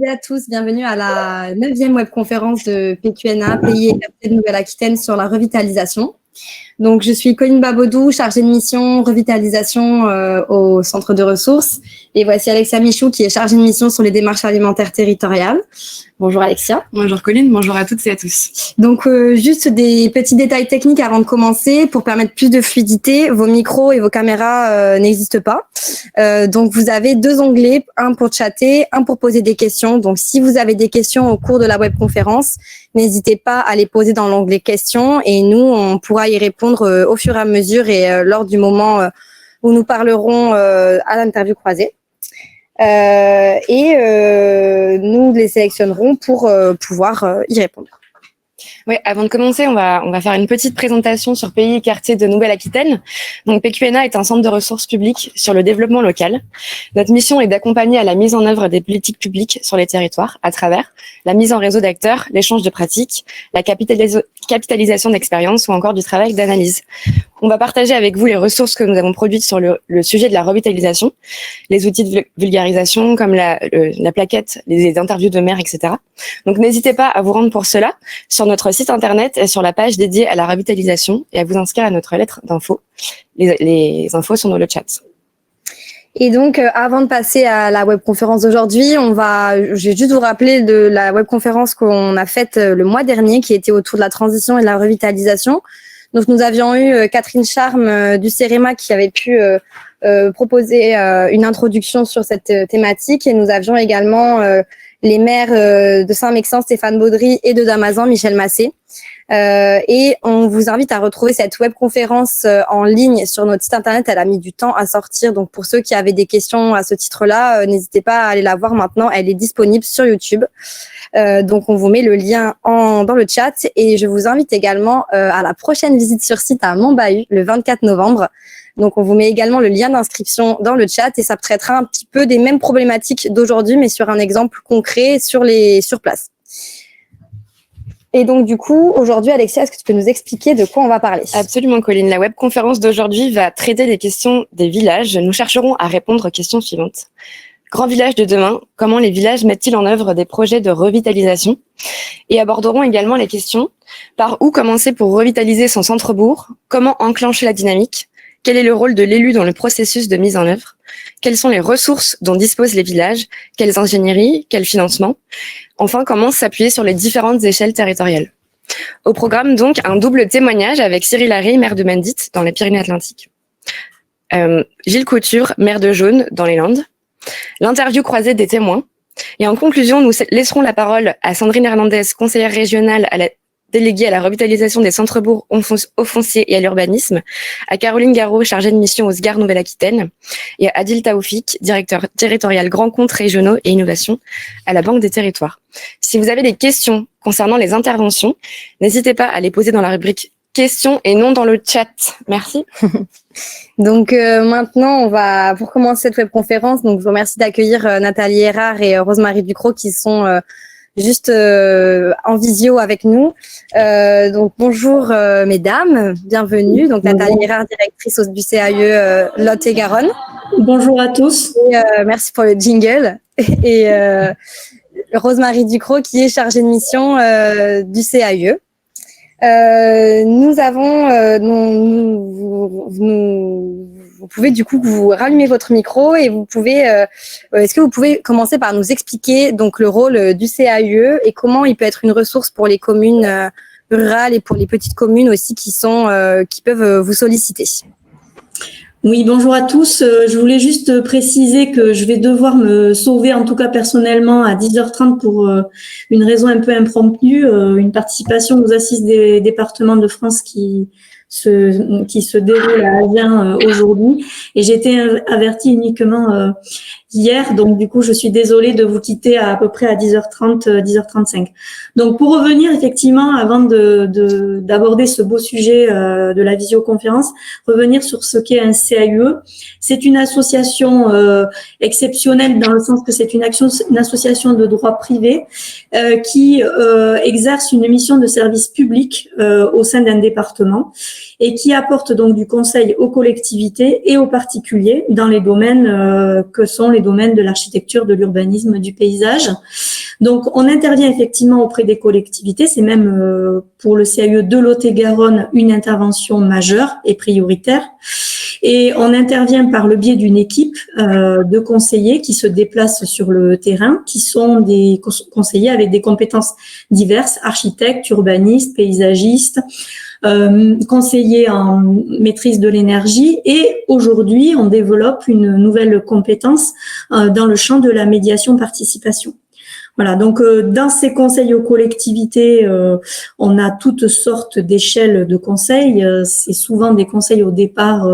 à tous, bienvenue à la 9e webconférence de PQNA, Pays et Quartiers de Nouvelle-Aquitaine sur la revitalisation. Donc, je suis Colline Babodou, chargée de mission revitalisation au centre de ressources. Et voici Alexia Michou, qui est chargée de mission sur les démarches alimentaires territoriales. Bonjour Alexia. Bonjour Colline, bonjour à toutes et à tous. Donc, juste des petits détails techniques avant de commencer. Pour permettre plus de fluidité, vos micros et vos caméras n'existent pas. Donc, vous avez deux onglets, un pour chatter, un pour poser des questions. Donc, si vous avez des questions au cours de la webconférence, n'hésitez pas à les poser dans l'onglet questions et nous, on pourra y répondre au fur et à mesure et lors du moment où nous parlerons à l'interview croisée. Nous les sélectionnerons pour pouvoir y répondre. Oui, avant de commencer, on va faire une petite présentation sur Pays et Quartiers de Nouvelle-Aquitaine. Donc, PQNA est un centre de ressources publiques sur le développement local. Notre mission est d'accompagner à la mise en œuvre des politiques publiques sur les territoires à travers la mise en réseau d'acteurs, l'échange de pratiques, la capitalisation d'expériences ou encore du travail d'analyse. On va partager avec vous les ressources que nous avons produites sur le sujet de la revitalisation, les outils de vulgarisation comme la plaquette, les interviews de maires, etc. Donc, n'hésitez pas à vous rendre pour cela sur notre site internet et sur la page dédiée à la revitalisation et à vous inscrire à notre lettre d'info. Les infos sont dans le chat. Et donc, avant de passer à la webconférence d'aujourd'hui, je vais juste vous rappeler de la webconférence qu'on a faite le mois dernier, qui était autour de la transition et de la revitalisation. Donc, nous avions eu Catherine Charme du CEREMA qui avait pu proposer une introduction sur cette thématique. Et nous avions également les maires de Saint-Mexan, Stéphane Baudry, et de Damazan, Michel Massé. Et on vous invite à retrouver cette webconférence en ligne sur notre site internet. Elle a mis du temps à sortir. Donc, pour ceux qui avaient des questions à ce titre-là, n'hésitez pas à aller la voir maintenant. Elle est disponible sur YouTube. Donc, on vous met le lien dans le chat. Et je vous invite également à la prochaine visite sur site à Montbahut, le 24 novembre. Donc, on vous met également le lien d'inscription dans le chat et ça traitera un petit peu des mêmes problématiques d'aujourd'hui, mais sur un exemple concret sur place. Et donc, du coup, aujourd'hui, Alexia, est-ce que tu peux nous expliquer de quoi on va parler ? Absolument, Colline. La webconférence d'aujourd'hui va traiter des questions des villages. Nous chercherons à répondre aux questions suivantes. Grand village de demain, comment les villages mettent-ils en œuvre des projets de revitalisation ? Et aborderons également les questions par où commencer pour revitaliser son centre-bourg ? Comment enclencher la dynamique ? Quel est le rôle de l'élu dans le processus de mise en œuvre ? Quelles sont les ressources dont disposent les villages ? Quelles ingénieries ? Quel financement ? Enfin, comment s'appuyer sur les différentes échelles territoriales ? Au programme, donc, un double témoignage avec Cyril Harry, maire de Mendit, dans les Pyrénées-Atlantiques. Gilles Couture, maire de Jaune, dans les Landes. L'interview croisée des témoins. Et en conclusion, nous laisserons la parole à Sandrine Hernandez, conseillère régionale à la déléguée à la revitalisation des centres-bourgs au foncier et à l'urbanisme, à Caroline Garot, chargée de mission au SGAR Nouvelle-Aquitaine, et à Adil Taoufik, directeur territorial grands comptes régionaux et innovation à la Banque des territoires. Si vous avez des questions concernant les interventions, n'hésitez pas à les poser dans la rubrique questions et non dans le chat. Merci. Donc maintenant, pour commencer cette webconférence, donc je vous remercie d'accueillir Nathalie Erard et Rosemarie Ducrot qui sont juste en visio avec nous. Donc bonjour mesdames, bienvenue. Donc Nathalie Erard, directrice du CAE Lot-et-Garonne. Bonjour à tous. Et, merci pour le jingle. Et Rosemarie Ducrot qui est chargée de mission du CAE. Vous pouvez du coup vous rallumer votre micro et est-ce que vous pouvez commencer par nous expliquer donc le rôle du CAE et comment il peut être une ressource pour les communes rurales et pour les petites communes aussi qui peuvent vous solliciter. Oui, bonjour à tous. Je voulais juste préciser que je vais devoir me sauver, en tout cas personnellement, à 10h30 pour une raison un peu impromptue, une participation aux Assises des départements de France qui se déroule à Agen aujourd'hui. Et j'ai été avertie uniquement hier, donc du coup, je suis désolée de vous quitter à peu près à 10h30, 10h35. Donc, pour revenir effectivement, avant d'aborder ce beau sujet de la visioconférence, revenir sur ce qu'est un CAUE. C'est une association exceptionnelle dans le sens que c'est une association de droit privé qui exerce une mission de service public au sein d'un département. et qui apporte donc du conseil aux collectivités et aux particuliers dans les domaines que sont les domaines de l'architecture, de l'urbanisme, du paysage. Donc, on intervient effectivement auprès des collectivités. C'est même pour le CAE de Lot-et-Garonne une intervention majeure et prioritaire. Et on intervient par le biais d'une équipe de conseillers qui se déplacent sur le terrain, qui sont des conseillers avec des compétences diverses, architectes, urbanistes, paysagistes, conseillers en maîtrise de l'énergie. Et aujourd'hui, on développe une nouvelle compétence dans le champ de la médiation-participation. Voilà, donc dans ces conseils aux collectivités, on a toutes sortes d'échelles de conseils. C'est souvent des conseils au départ.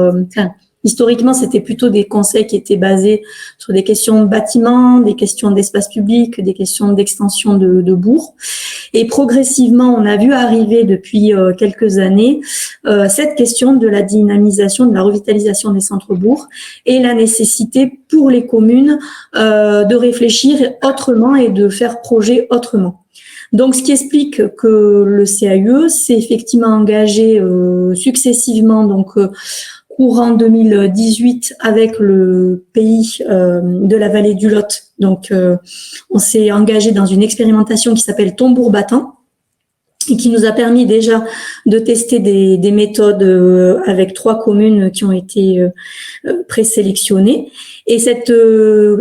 Historiquement, c'était plutôt des conseils qui étaient basés sur des questions de bâtiments, des questions d'espace public, des questions d'extension de bourgs. Et progressivement, on a vu arriver depuis quelques années cette question de la dynamisation, de la revitalisation des centres-bourgs et la nécessité pour les communes de réfléchir autrement et de faire projet autrement. Donc, ce qui explique que le CAE s'est effectivement engagé successivement, donc courant 2018 avec le pays de la vallée du Lot. Donc, on s'est engagé dans une expérimentation qui s'appelle Tombourg Battant et qui nous a permis déjà de tester des méthodes avec 3 communes qui ont été présélectionnées. Et cette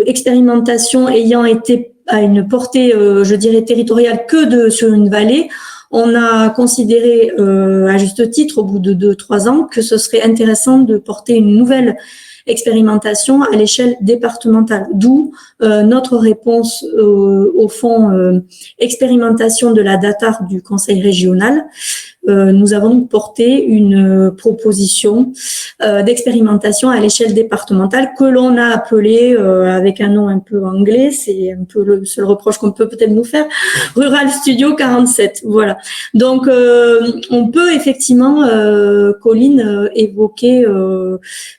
expérimentation ayant été à une portée, je dirais, territoriale sur une vallée, on a considéré, à juste titre, au bout de 2-3 ans, que ce serait intéressant de porter une nouvelle expérimentation à l'échelle départementale. D'où notre réponse au fond expérimentation de la DATAR du Conseil régional. Nous avons porté une proposition d'expérimentation à l'échelle départementale que l'on a appelée avec un nom un peu anglais, c'est un peu le seul reproche qu'on peut peut-être nous faire, Rural Studio 47. Voilà. Donc on peut effectivement, Colline, évoquer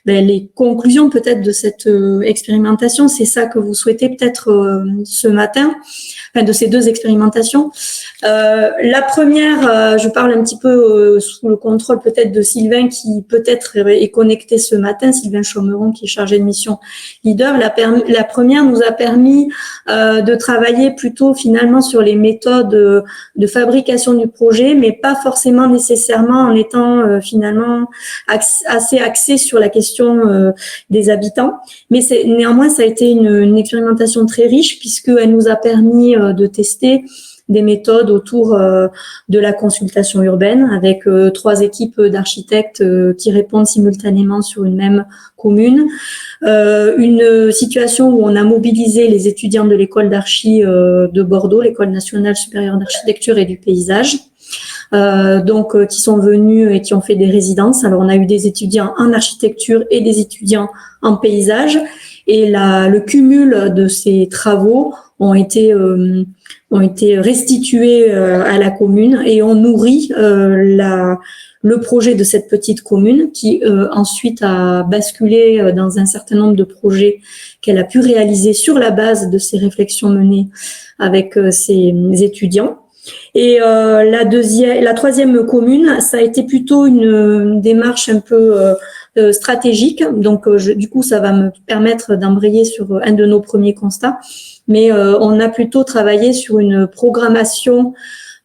les conclusions peut-être de cette expérimentation. C'est ça que vous souhaitez peut-être ce matin, enfin de ces 2 expérimentations. La première, je parle un petit peu sous le contrôle peut-être de Sylvain qui peut-être est connecté ce matin, Sylvain Chaumeron qui est chargé de mission leader. La première nous a permis de travailler plutôt finalement sur les méthodes de fabrication du projet, mais pas forcément nécessairement en étant finalement assez axé sur la question des habitants. Mais néanmoins, ça a été une expérimentation très riche puisqu'elle nous a permis de tester des méthodes autour de la consultation urbaine avec 3 équipes d'architectes qui répondent simultanément sur une même commune. Une situation où on a mobilisé les étudiants de l'école d'archi de Bordeaux, l'école nationale supérieure d'architecture et du paysage. Qui sont venus et qui ont fait des résidences. Alors, on a eu des étudiants en architecture et des étudiants en paysage. Et le cumul de ces travaux ont été restitués à la commune et ont nourri le projet de cette petite commune qui ensuite a basculé dans un certain nombre de projets qu'elle a pu réaliser sur la base de ces réflexions menées avec ses étudiants. Et la troisième commune, ça a été plutôt une démarche un peu stratégique. Donc, du coup, ça va me permettre d'embrayer sur un de nos premiers constats. Mais on a plutôt travaillé sur une programmation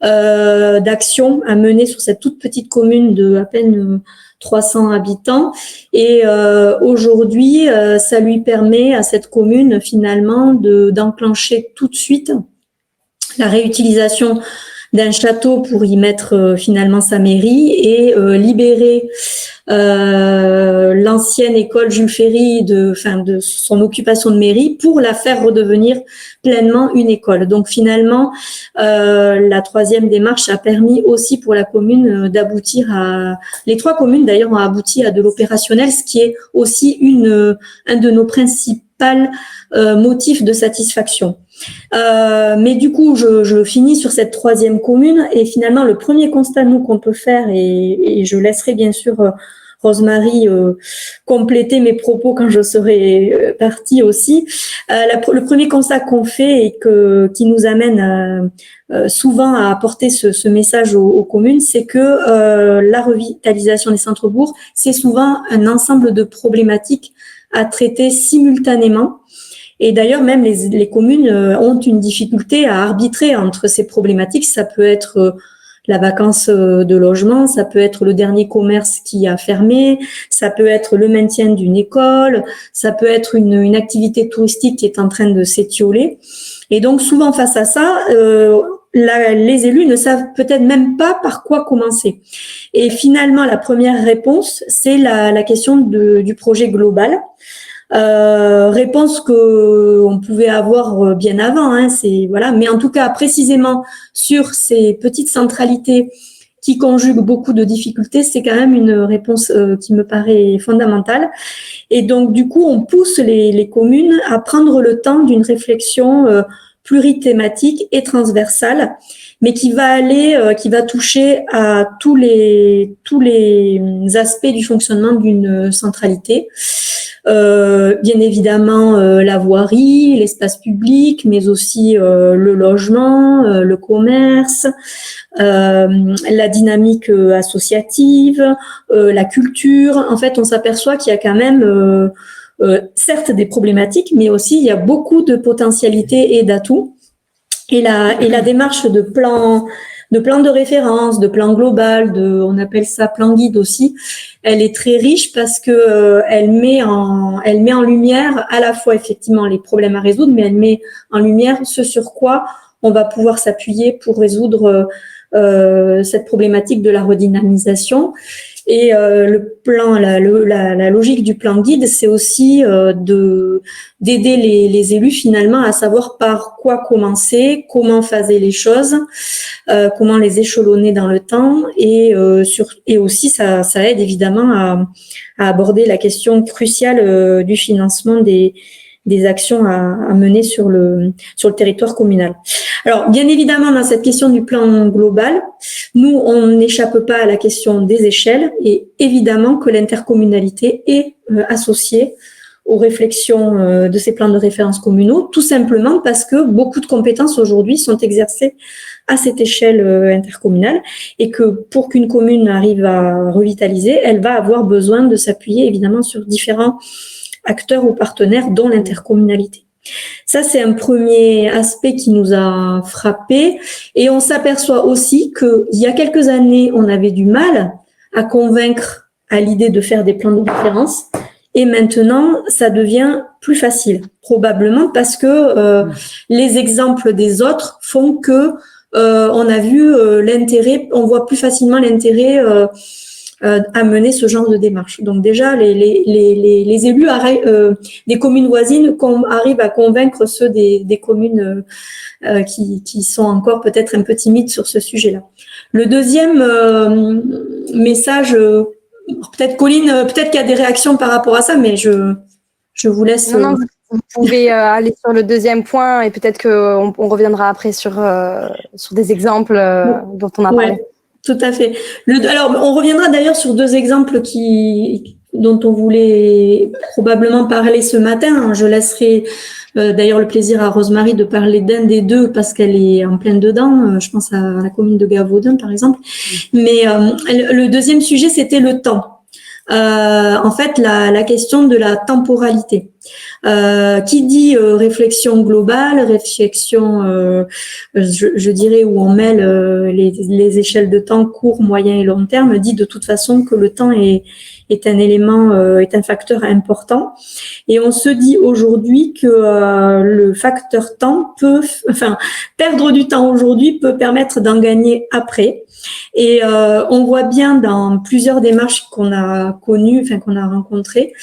d'action à mener sur cette toute petite commune de à peine 300 habitants. Et aujourd'hui, ça lui permet à cette commune finalement d'enclencher tout de suite la réutilisation d'un château pour y mettre finalement sa mairie et libérer l'ancienne école Jules Ferry de son occupation de mairie pour la faire redevenir pleinement une école. Donc finalement, la troisième démarche a permis aussi pour la commune d'aboutir les 3 communes d'ailleurs ont abouti à de l'opérationnel, ce qui est aussi un de nos principaux motifs de satisfaction. Mais du coup, je finis sur cette troisième commune et finalement, le premier constat, nous, qu'on peut faire, et je laisserai bien sûr Rosemary compléter mes propos quand je serai partie aussi. Le premier constat qu'on fait et qui nous amène souvent à apporter ce message aux communes, c'est que la revitalisation des centres-bourgs, c'est souvent un ensemble de problématiques à traiter simultanément. Et d'ailleurs, même les communes ont une difficulté à arbitrer entre ces problématiques. Ça peut être la vacance de logement, ça peut être le dernier commerce qui a fermé, ça peut être le maintien d'une école, ça peut être une activité touristique qui est en train de s'étioler. Et donc, souvent face à ça, les élus ne savent peut-être même pas par quoi commencer. Et finalement, la première réponse, c'est la question du projet global. Réponse que on pouvait avoir bien avant, hein, mais en tout cas précisément sur ces petites centralités qui conjuguent beaucoup de difficultés, c'est quand même une réponse qui me paraît fondamentale. Et donc du coup, on pousse les communes à prendre le temps d'une réflexion plurithématique et transversale, mais qui va toucher à tous les aspects du fonctionnement d'une centralité. Bien évidemment la voirie, l'espace public, mais aussi le logement, le commerce, la dynamique associative, la culture. En fait, on s'aperçoit qu'il y a quand même certes des problématiques, mais aussi il y a beaucoup de potentialités et d'atouts. Et la démarche de plan de référence, de plan global, on appelle ça plan guide aussi, elle est très riche parce que elle met en lumière à la fois effectivement les problèmes à résoudre, mais elle met en lumière ce sur quoi on va pouvoir s'appuyer pour résoudre cette problématique de la redynamisation. Et la logique du plan guide, c'est aussi d'aider les élus finalement à savoir par quoi commencer, comment phaser les choses, comment les échelonner dans le temps, et aussi ça aide évidemment à aborder la question cruciale du financement des actions à mener sur le territoire communal. Alors, bien évidemment, dans cette question du plan global, nous, on n'échappe pas à la question des échelles, et évidemment que l'intercommunalité est associée aux réflexions de ces plans de référence communaux, tout simplement parce que beaucoup de compétences aujourd'hui sont exercées à cette échelle intercommunale, et que pour qu'une commune arrive à revitaliser, elle va avoir besoin de s'appuyer évidemment sur différents acteurs ou partenaires, dont l'intercommunalité. Ça, c'est un premier aspect qui nous a frappé, et on s'aperçoit aussi qu'il y a quelques années, on avait du mal à convaincre à l'idée de faire des plans de référence, et maintenant, ça devient plus facile, probablement parce que les exemples des autres font que on a vu l'intérêt, on voit plus facilement l'intérêt à mener ce genre de démarche. Donc déjà, les élus des communes voisines arrivent à convaincre ceux des communes qui sont encore peut-être un peu timides sur ce sujet-là. Le deuxième message, peut-être Colline, peut-être qu'il y a des réactions par rapport à ça, mais je vous laisse. Non, vous pouvez aller sur le deuxième point, et peut-être qu'on reviendra après sur des exemples dont on a parlé. Tout à fait. Alors, on reviendra d'ailleurs sur deux exemples dont on voulait probablement parler ce matin. Je laisserai d'ailleurs le plaisir à Rosemary de parler d'un des deux parce qu'elle est en pleine dedans. Je pense à la commune de Gavaudin, par exemple. Mais le deuxième sujet, c'était le temps. En fait, la question de la temporalité. Qui dit réflexion globale, réflexion, je dirais, où on mêle les échelles de temps court, moyen et long terme, dit de toute façon que le temps est un élément, est un facteur important. Et on se dit aujourd'hui que le facteur temps perdre du temps aujourd'hui peut permettre d'en gagner après. Et on voit bien dans plusieurs démarches qu'on a connues, qu'on a rencontrées,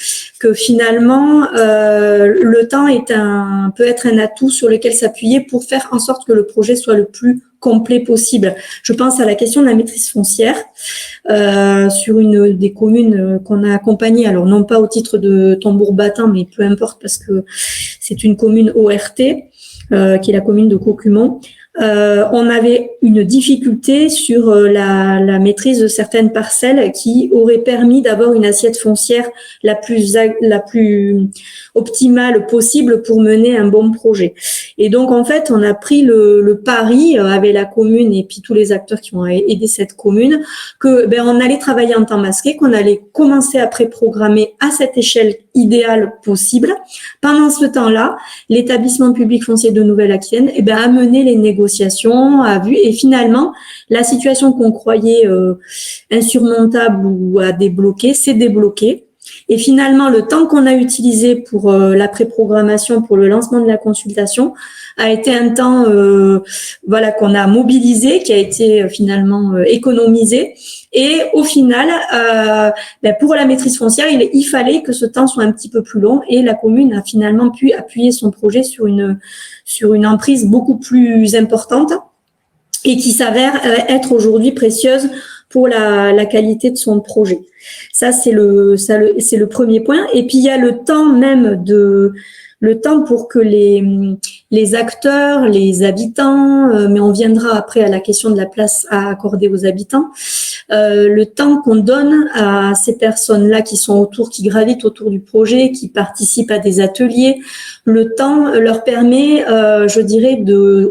que finalement le temps peut être un atout sur lequel s'appuyer pour faire en sorte que le projet soit le plus complet possible. Je pense à la question de la maîtrise foncière sur une des communes qu'on a accompagnées, alors non pas au titre de tambour-battant, mais peu importe parce que c'est une commune ORT, qui est la commune de Caucumont. on avait une difficulté sur la maîtrise de certaines parcelles qui auraient permis d'avoir une assiette foncière la plus optimale possible pour mener un bon projet. Et donc, en fait, on a pris le pari avec la commune et puis tous les acteurs qui ont aidé cette commune que on allait travailler en temps masqué, qu'on allait commencer à préprogrammer à cette échelle idéale possible. Pendant ce temps-là, l'établissement public foncier de Nouvelle-Aquitaine a mené les négociations, a vu, et finalement, la situation qu'on croyait insurmontable ou à débloquer s'est débloquée. Et finalement, le temps qu'on a utilisé pour la préprogrammation, pour le lancement de la consultation, a été un temps qu'on a mobilisé, qui a été finalement économisé. Et au final, pour la maîtrise foncière, il fallait que ce temps soit un petit peu plus long, et la commune a finalement pu appuyer son projet sur une emprise beaucoup plus importante et qui s'avère être aujourd'hui précieuse pour la qualité de son projet. Ça, c'est le premier point. Et puis, il y a le temps pour que les acteurs, les habitants, mais on viendra après à la question de la place à accorder aux habitants, le temps qu'on donne à ces personnes-là qui sont autour, qui gravitent autour du projet, qui participent à des ateliers, le temps leur permet, je dirais,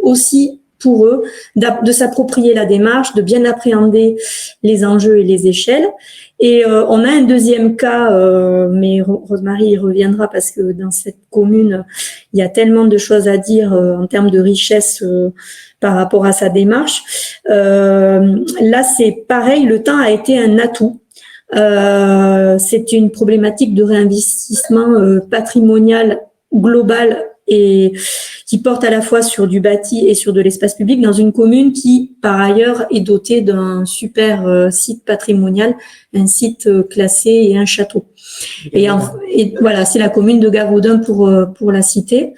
aussi pour eux de s'approprier la démarche, de bien appréhender les enjeux et les échelles. Et on a un deuxième cas, mais Rosemarie y reviendra parce que dans cette commune, il y a tellement de choses à dire en termes de richesse par rapport à sa démarche. Là, c'est pareil, le temps a été un atout. C'est une problématique de réinvestissement patrimonial global et qui porte à la fois sur du bâti et sur de l'espace public dans une commune qui, par ailleurs, est dotée d'un super site patrimonial, un site classé et un château. Et voilà, c'est la commune de Gavaudan pour la citer.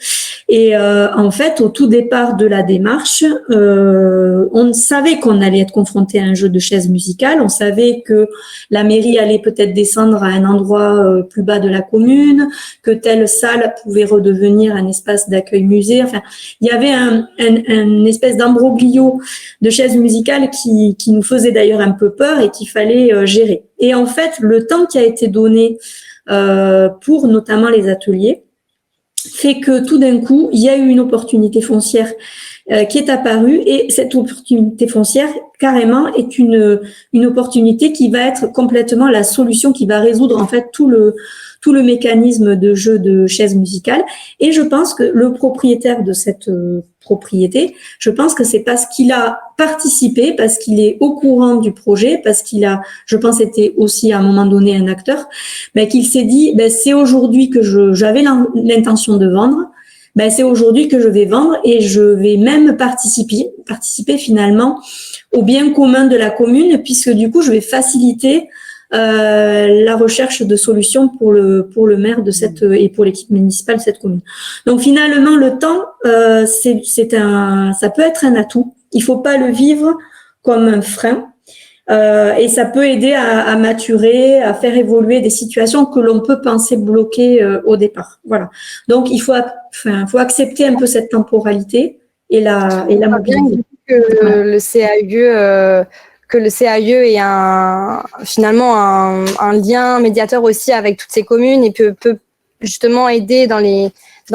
Et en fait, au tout départ de la démarche, on savait qu'on allait être confronté à un jeu de chaises musicales. On savait que la mairie allait peut-être descendre à un endroit plus bas de la commune, que telle salle pouvait redevenir un espace d'accueil musée. Enfin, il y avait un espèce d'imbroglio de chaises musicales qui nous faisait d'ailleurs un peu peur et qu'il fallait gérer. Et en fait, le temps qui a été donné pour notamment les ateliers fait que tout d'un coup, il y a eu une opportunité foncière qui est apparue, et cette opportunité foncière, carrément, est une opportunité qui va être complètement la solution qui va résoudre en fait tout le mécanisme de jeu de chaises musicales. Et je pense que le propriétaire de cette propriété, je pense que c'est parce qu'il a participé, parce qu'il est au courant du projet, parce qu'il a, je pense, été aussi à un moment donné un acteur, qu'il s'est dit, c'est aujourd'hui que j'avais l'intention de vendre, c'est aujourd'hui que je vais vendre, et je vais même participer finalement au bien commun de la commune, puisque du coup, je vais faciliter la recherche de solutions pour le maire de et pour l'équipe municipale de cette commune. Donc finalement, le temps, ça peut être un atout. Il faut pas le vivre comme un frein. Et ça peut aider à maturer, à faire évoluer des situations que l'on peut penser bloquées au départ. Voilà. Donc il faut accepter un peu cette temporalité et la mobilité. Que le CAIE est finalement un lien médiateur aussi avec toutes ces communes et peut justement aider dans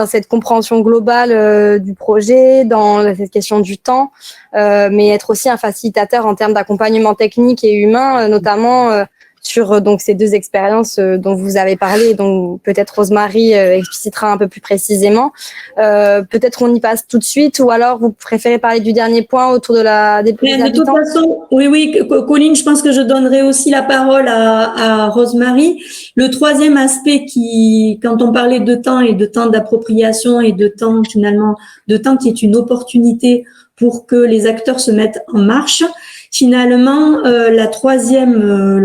cette compréhension globale du projet, dans cette question du temps, mais être aussi un facilitateur en termes d'accompagnement technique et humain, notamment sur donc ces deux expériences dont vous avez parlé, et dont peut-être Rosemarie explicitera un peu plus précisément. Peut-être on y passe tout de suite, ou alors vous préférez parler du dernier point autour des habitants. De toute façon, oui, Colline, je pense que je donnerai aussi la parole à Rosemarie. Le troisième aspect quand on parlait de temps et de temps d'appropriation et de temps finalement, de temps qui est une opportunité pour que les acteurs se mettent en marche. Finalement, le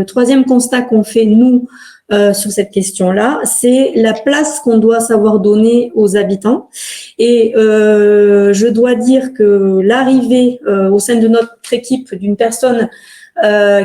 troisième constat qu'on fait, nous, sur cette question-là, c'est la place qu'on doit savoir donner aux habitants. Et je dois dire que l'arrivée au sein de notre équipe d'une personne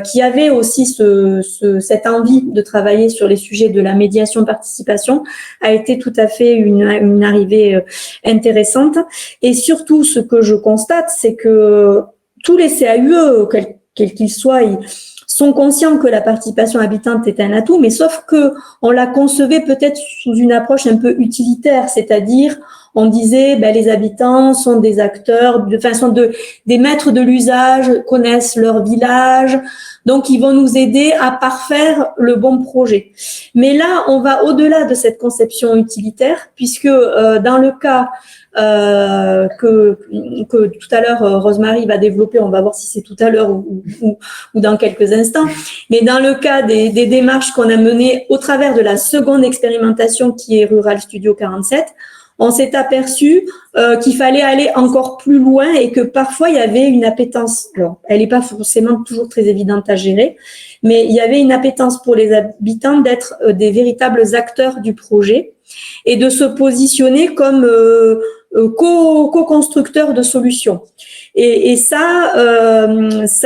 qui avait aussi cette envie de travailler sur les sujets de la médiation-participation a été tout à fait une arrivée intéressante. Et surtout, ce que je constate, c'est que tous les CAUE, quels qu'ils soient, ils sont conscients que la participation habitante est un atout, mais sauf que on la concevait peut-être sous une approche un peu utilitaire, c'est-à-dire on disait les habitants sont des acteurs, des maîtres de l'usage, connaissent leur village, donc ils vont nous aider à parfaire le bon projet. Mais là, on va au-delà de cette conception utilitaire, puisque dans le cas que tout à l'heure Rosemary va développer, on va voir si c'est tout à l'heure ou dans quelques instants, mais dans le cas des démarches qu'on a menées au travers de la seconde expérimentation qui est Rural Studio 47, on s'est aperçu qu'il fallait aller encore plus loin et que parfois il y avait une appétence. Alors, elle n'est pas forcément toujours très évidente à gérer, mais il y avait une appétence pour les habitants d'être des véritables acteurs du projet et de se positionner comme co-constructeurs de solutions. Et ça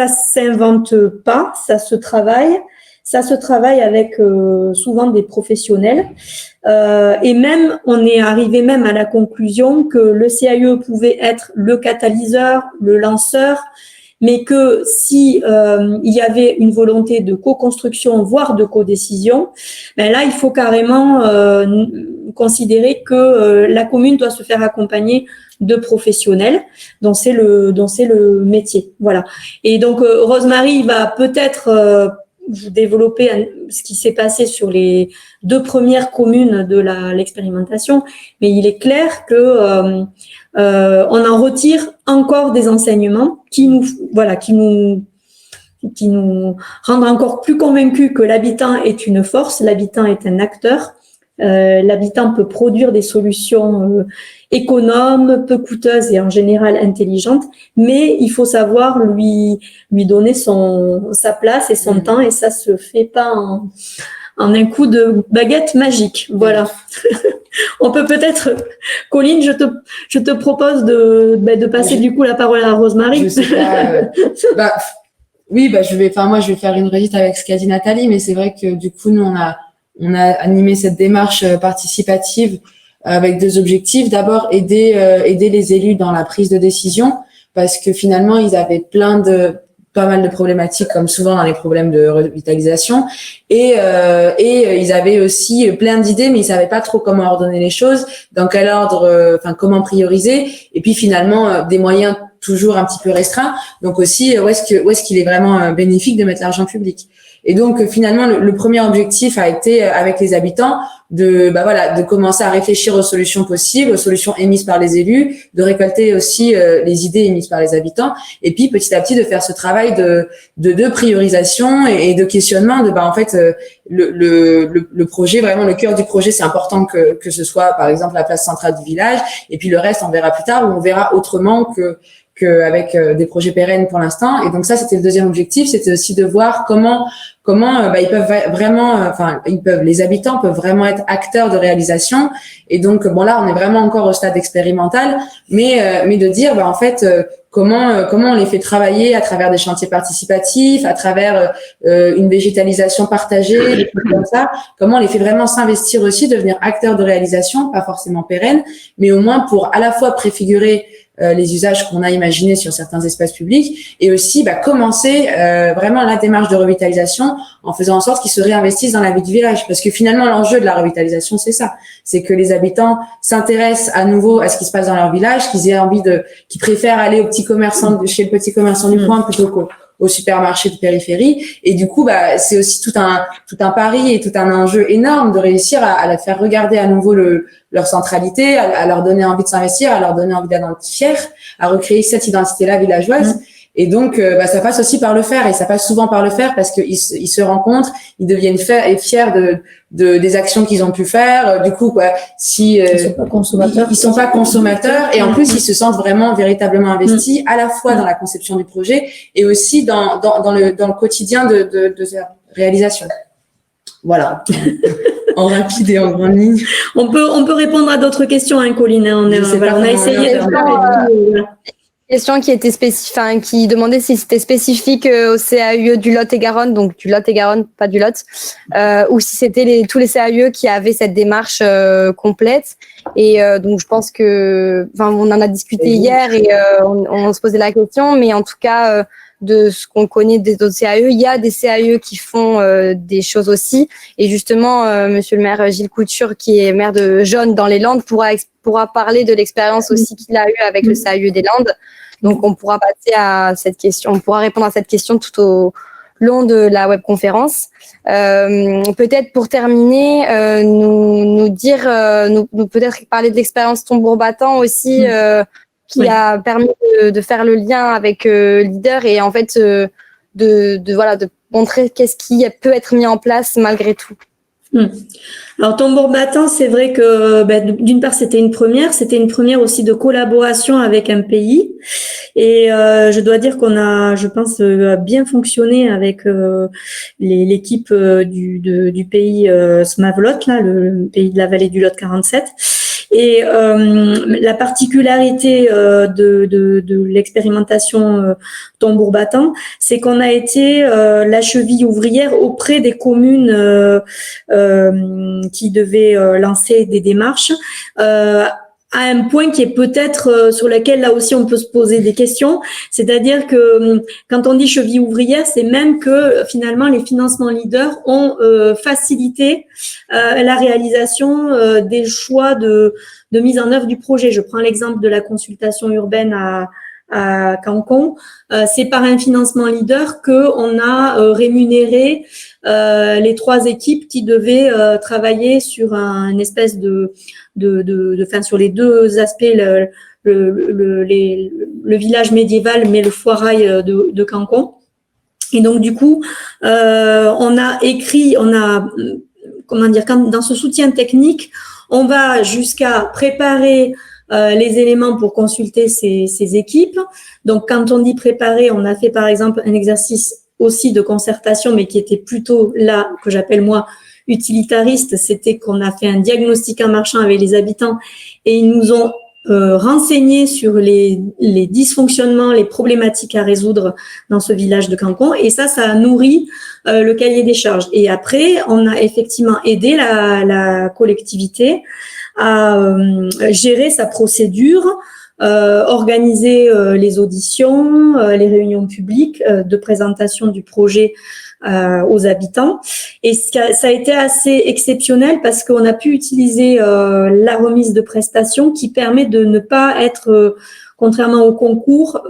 s'invente pas, ça se travaille. Ça se travaille avec souvent des professionnels. Et même, on est arrivé même à la conclusion que le CAUE pouvait être le catalyseur, le lanceur, mais que si il y avait une volonté de co-construction, voire de co-décision, là, il faut carrément considérer que la commune doit se faire accompagner de professionnels dont c'est le métier. Voilà. Et donc, Rosemary va peut-être vous développer ce qui s'est passé sur les 2 premières communes de l'expérimentation, mais il est clair que on en retire encore des enseignements qui nous rendent encore plus convaincus que l'habitant est une force, l'habitant est un acteur. L'habitant peut produire des solutions économes, peu coûteuses et en général intelligentes, mais il faut savoir lui donner sa place et son temps, et ça se fait pas en un coup de baguette magique. Voilà. On peut peut-être, Colline, je te propose de passer du coup la parole à Rosemary. Je sais pas. Moi je vais faire une rédite avec ce qu'a dit Nathalie, mais c'est vrai que du coup nous on a animé cette démarche participative avec 2 objectifs. D'abord, aider les élus dans la prise de décision, parce que finalement, ils avaient pas mal de problématiques, comme souvent dans les problèmes de revitalisation. Et ils avaient aussi plein d'idées, mais ils savaient pas trop comment ordonner les choses, dans quel ordre, comment prioriser. Et puis finalement, des moyens toujours un petit peu restreints. Donc aussi, où est-ce qu'il est vraiment bénéfique de mettre l'argent public. Et donc finalement le premier objectif a été avec les habitants de commencer à réfléchir aux solutions possibles, aux solutions émises par les élus, de récolter aussi les idées émises par les habitants, et puis petit à petit de faire ce travail de priorisation et de questionnement de le projet, vraiment le cœur du projet, c'est important que ce soit par exemple la place centrale du village, et puis le reste on verra plus tard, ou on verra autrement qu'avec des projets pérennes pour l'instant. Et donc ça, c'était le deuxième objectif, c'était aussi de voir comment ils peuvent vraiment, les habitants peuvent vraiment être acteurs de réalisation. Et donc là, on est vraiment encore au stade expérimental, mais de dire comment on les fait travailler à travers des chantiers participatifs, à travers une végétalisation partagée, des choses comme ça, comment on les fait vraiment s'investir aussi, devenir acteurs de réalisation, pas forcément pérennes, mais au moins pour à la fois préfigurer les usages qu'on a imaginés sur certains espaces publics, et aussi commencer vraiment la démarche de revitalisation en faisant en sorte qu'ils se réinvestissent dans la vie du village, parce que finalement l'enjeu de la revitalisation c'est ça, c'est que les habitants s'intéressent à nouveau à ce qui se passe dans leur village, qu'ils aient envie qu'ils préfèrent aller chez le petit commerçant du coin plutôt qu'au supermarché de périphérie. Et du coup c'est aussi tout un pari et tout un enjeu énorme de réussir à la faire regarder à nouveau leur centralité, à leur donner envie de s'investir, à leur donner envie d'être fiers, à recréer cette identité-là villageoise. Et donc, ça passe aussi par le faire, et ça passe souvent par le faire parce qu'ils se rencontrent, ils deviennent fiers des actions qu'ils ont pu faire. Du coup, ils sont pas consommateurs, et en plus, ils se sentent vraiment véritablement investis, à la fois dans la conception du projet et aussi dans le quotidien de réalisation. Voilà. En rapide et en grande ligne. On peut répondre à d'autres questions, hein, Colline. On a essayé. Question qui était qui demandait si c'était spécifique au CAUE du Lot-et-Garonne, donc du Lot-et-Garonne, pas du Lot, ou si c'était tous les CAUE qui avaient cette démarche complète. Et donc je pense que, on en a discuté hier et on se posait la question, mais en tout cas de ce qu'on connaît des autres CAUE, il y a des CAUE qui font des choses aussi. Et justement, Monsieur le maire Gilles Couture, qui est maire de Jaune dans les Landes, pourra parler de l'expérience aussi qu'il a eue avec le CAUE des Landes. Donc, on pourra passer à cette question, on pourra répondre à cette question tout au long de la webconférence. Peut-être pour terminer, nous peut-être parler de l'expérience Tambour-Battant aussi, qui a permis de faire le lien avec Leader et en fait de montrer qu'est-ce qui peut être mis en place malgré tout. Alors Tambour-Battant, c'est vrai que d'une part c'était une première aussi de collaboration avec un pays et je dois dire qu'on a, je pense, bien fonctionné avec l'équipe du pays Smavlot, là, le pays de la vallée du Lot 47. Et la particularité de l'expérimentation Tambour-Battant, c'est qu'on a été la cheville ouvrière auprès des communes qui devaient lancer des démarches. À un point qui est peut-être sur lequel là aussi on peut se poser des questions, c'est-à-dire que quand on dit cheville ouvrière, c'est même que finalement les financements leaders ont facilité la réalisation des choix de mise en œuvre du projet. Je prends l'exemple de la consultation urbaine à Cancon. C'est par un financement leader que on a rémunéré les 3 équipes qui devaient travailler sur une espèce sur les 2 aspects, le village médiéval, mais le foirail de Cancon. Et donc du coup, dans ce soutien technique, on va jusqu'à préparer les éléments pour consulter ces équipes. Donc, quand on dit préparer, on a fait par exemple un exercice aussi de concertation, mais qui était plutôt là, que j'appelle moi utilitariste. C'était qu'on a fait un diagnostic en marchant avec les habitants et ils nous ont renseigné sur les dysfonctionnements, les problématiques à résoudre dans ce village de Cancon. Et ça a nourri le cahier des charges. Et après, on a effectivement aidé la collectivité à gérer sa procédure, organiser les auditions, les réunions publiques de présentation du projet aux habitants. Et ça a été assez exceptionnel parce qu'on a pu utiliser la remise de prestations qui permet de ne pas être, contrairement au concours,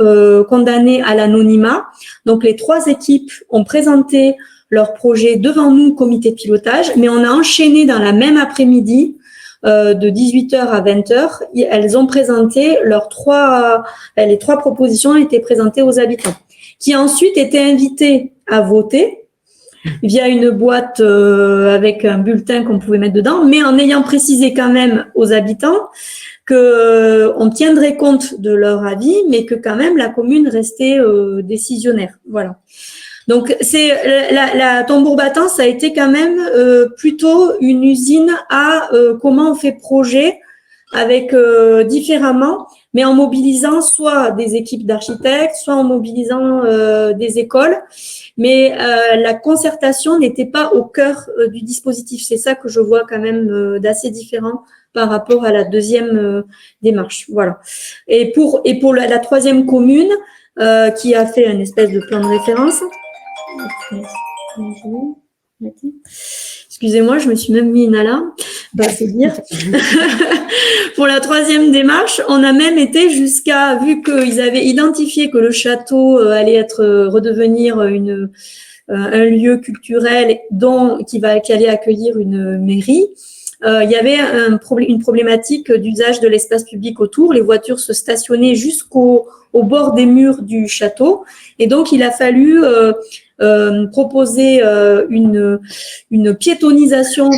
condamné à l'anonymat. Donc les 3 équipes ont présenté leur projet devant nous, comité de pilotage, mais on a enchaîné dans la même après-midi de 18h à 20h, elles ont présenté les 3 propositions ont été présentées aux habitants, qui ensuite étaient invités à voter via une boîte avec un bulletin qu'on pouvait mettre dedans, mais en ayant précisé quand même aux habitants que on tiendrait compte de leur avis, mais que quand même la commune restait décisionnaire. Voilà. Donc, c'est la Tambour-Battant, ça a été quand même plutôt une usine à comment on fait projet avec différemment, mais en mobilisant soit des équipes d'architectes, soit en mobilisant des écoles. Mais la concertation n'était pas au cœur du dispositif. C'est ça que je vois quand même d'assez différent par rapport à la deuxième démarche. Voilà. Et pour la 3e commune qui a fait une espèce de plan de référence. Excusez-moi, je me suis même mis une alarme. C'est dire. Pour la 3e démarche, on a même été jusqu'à, vu qu'ils avaient identifié que le château allait redevenir un lieu culturel qui allait accueillir une mairie. Il y avait une problématique d'usage de l'espace public autour. Les voitures se stationnaient jusqu'au bord des murs du château. Et donc, il a fallu proposer une piétonisation,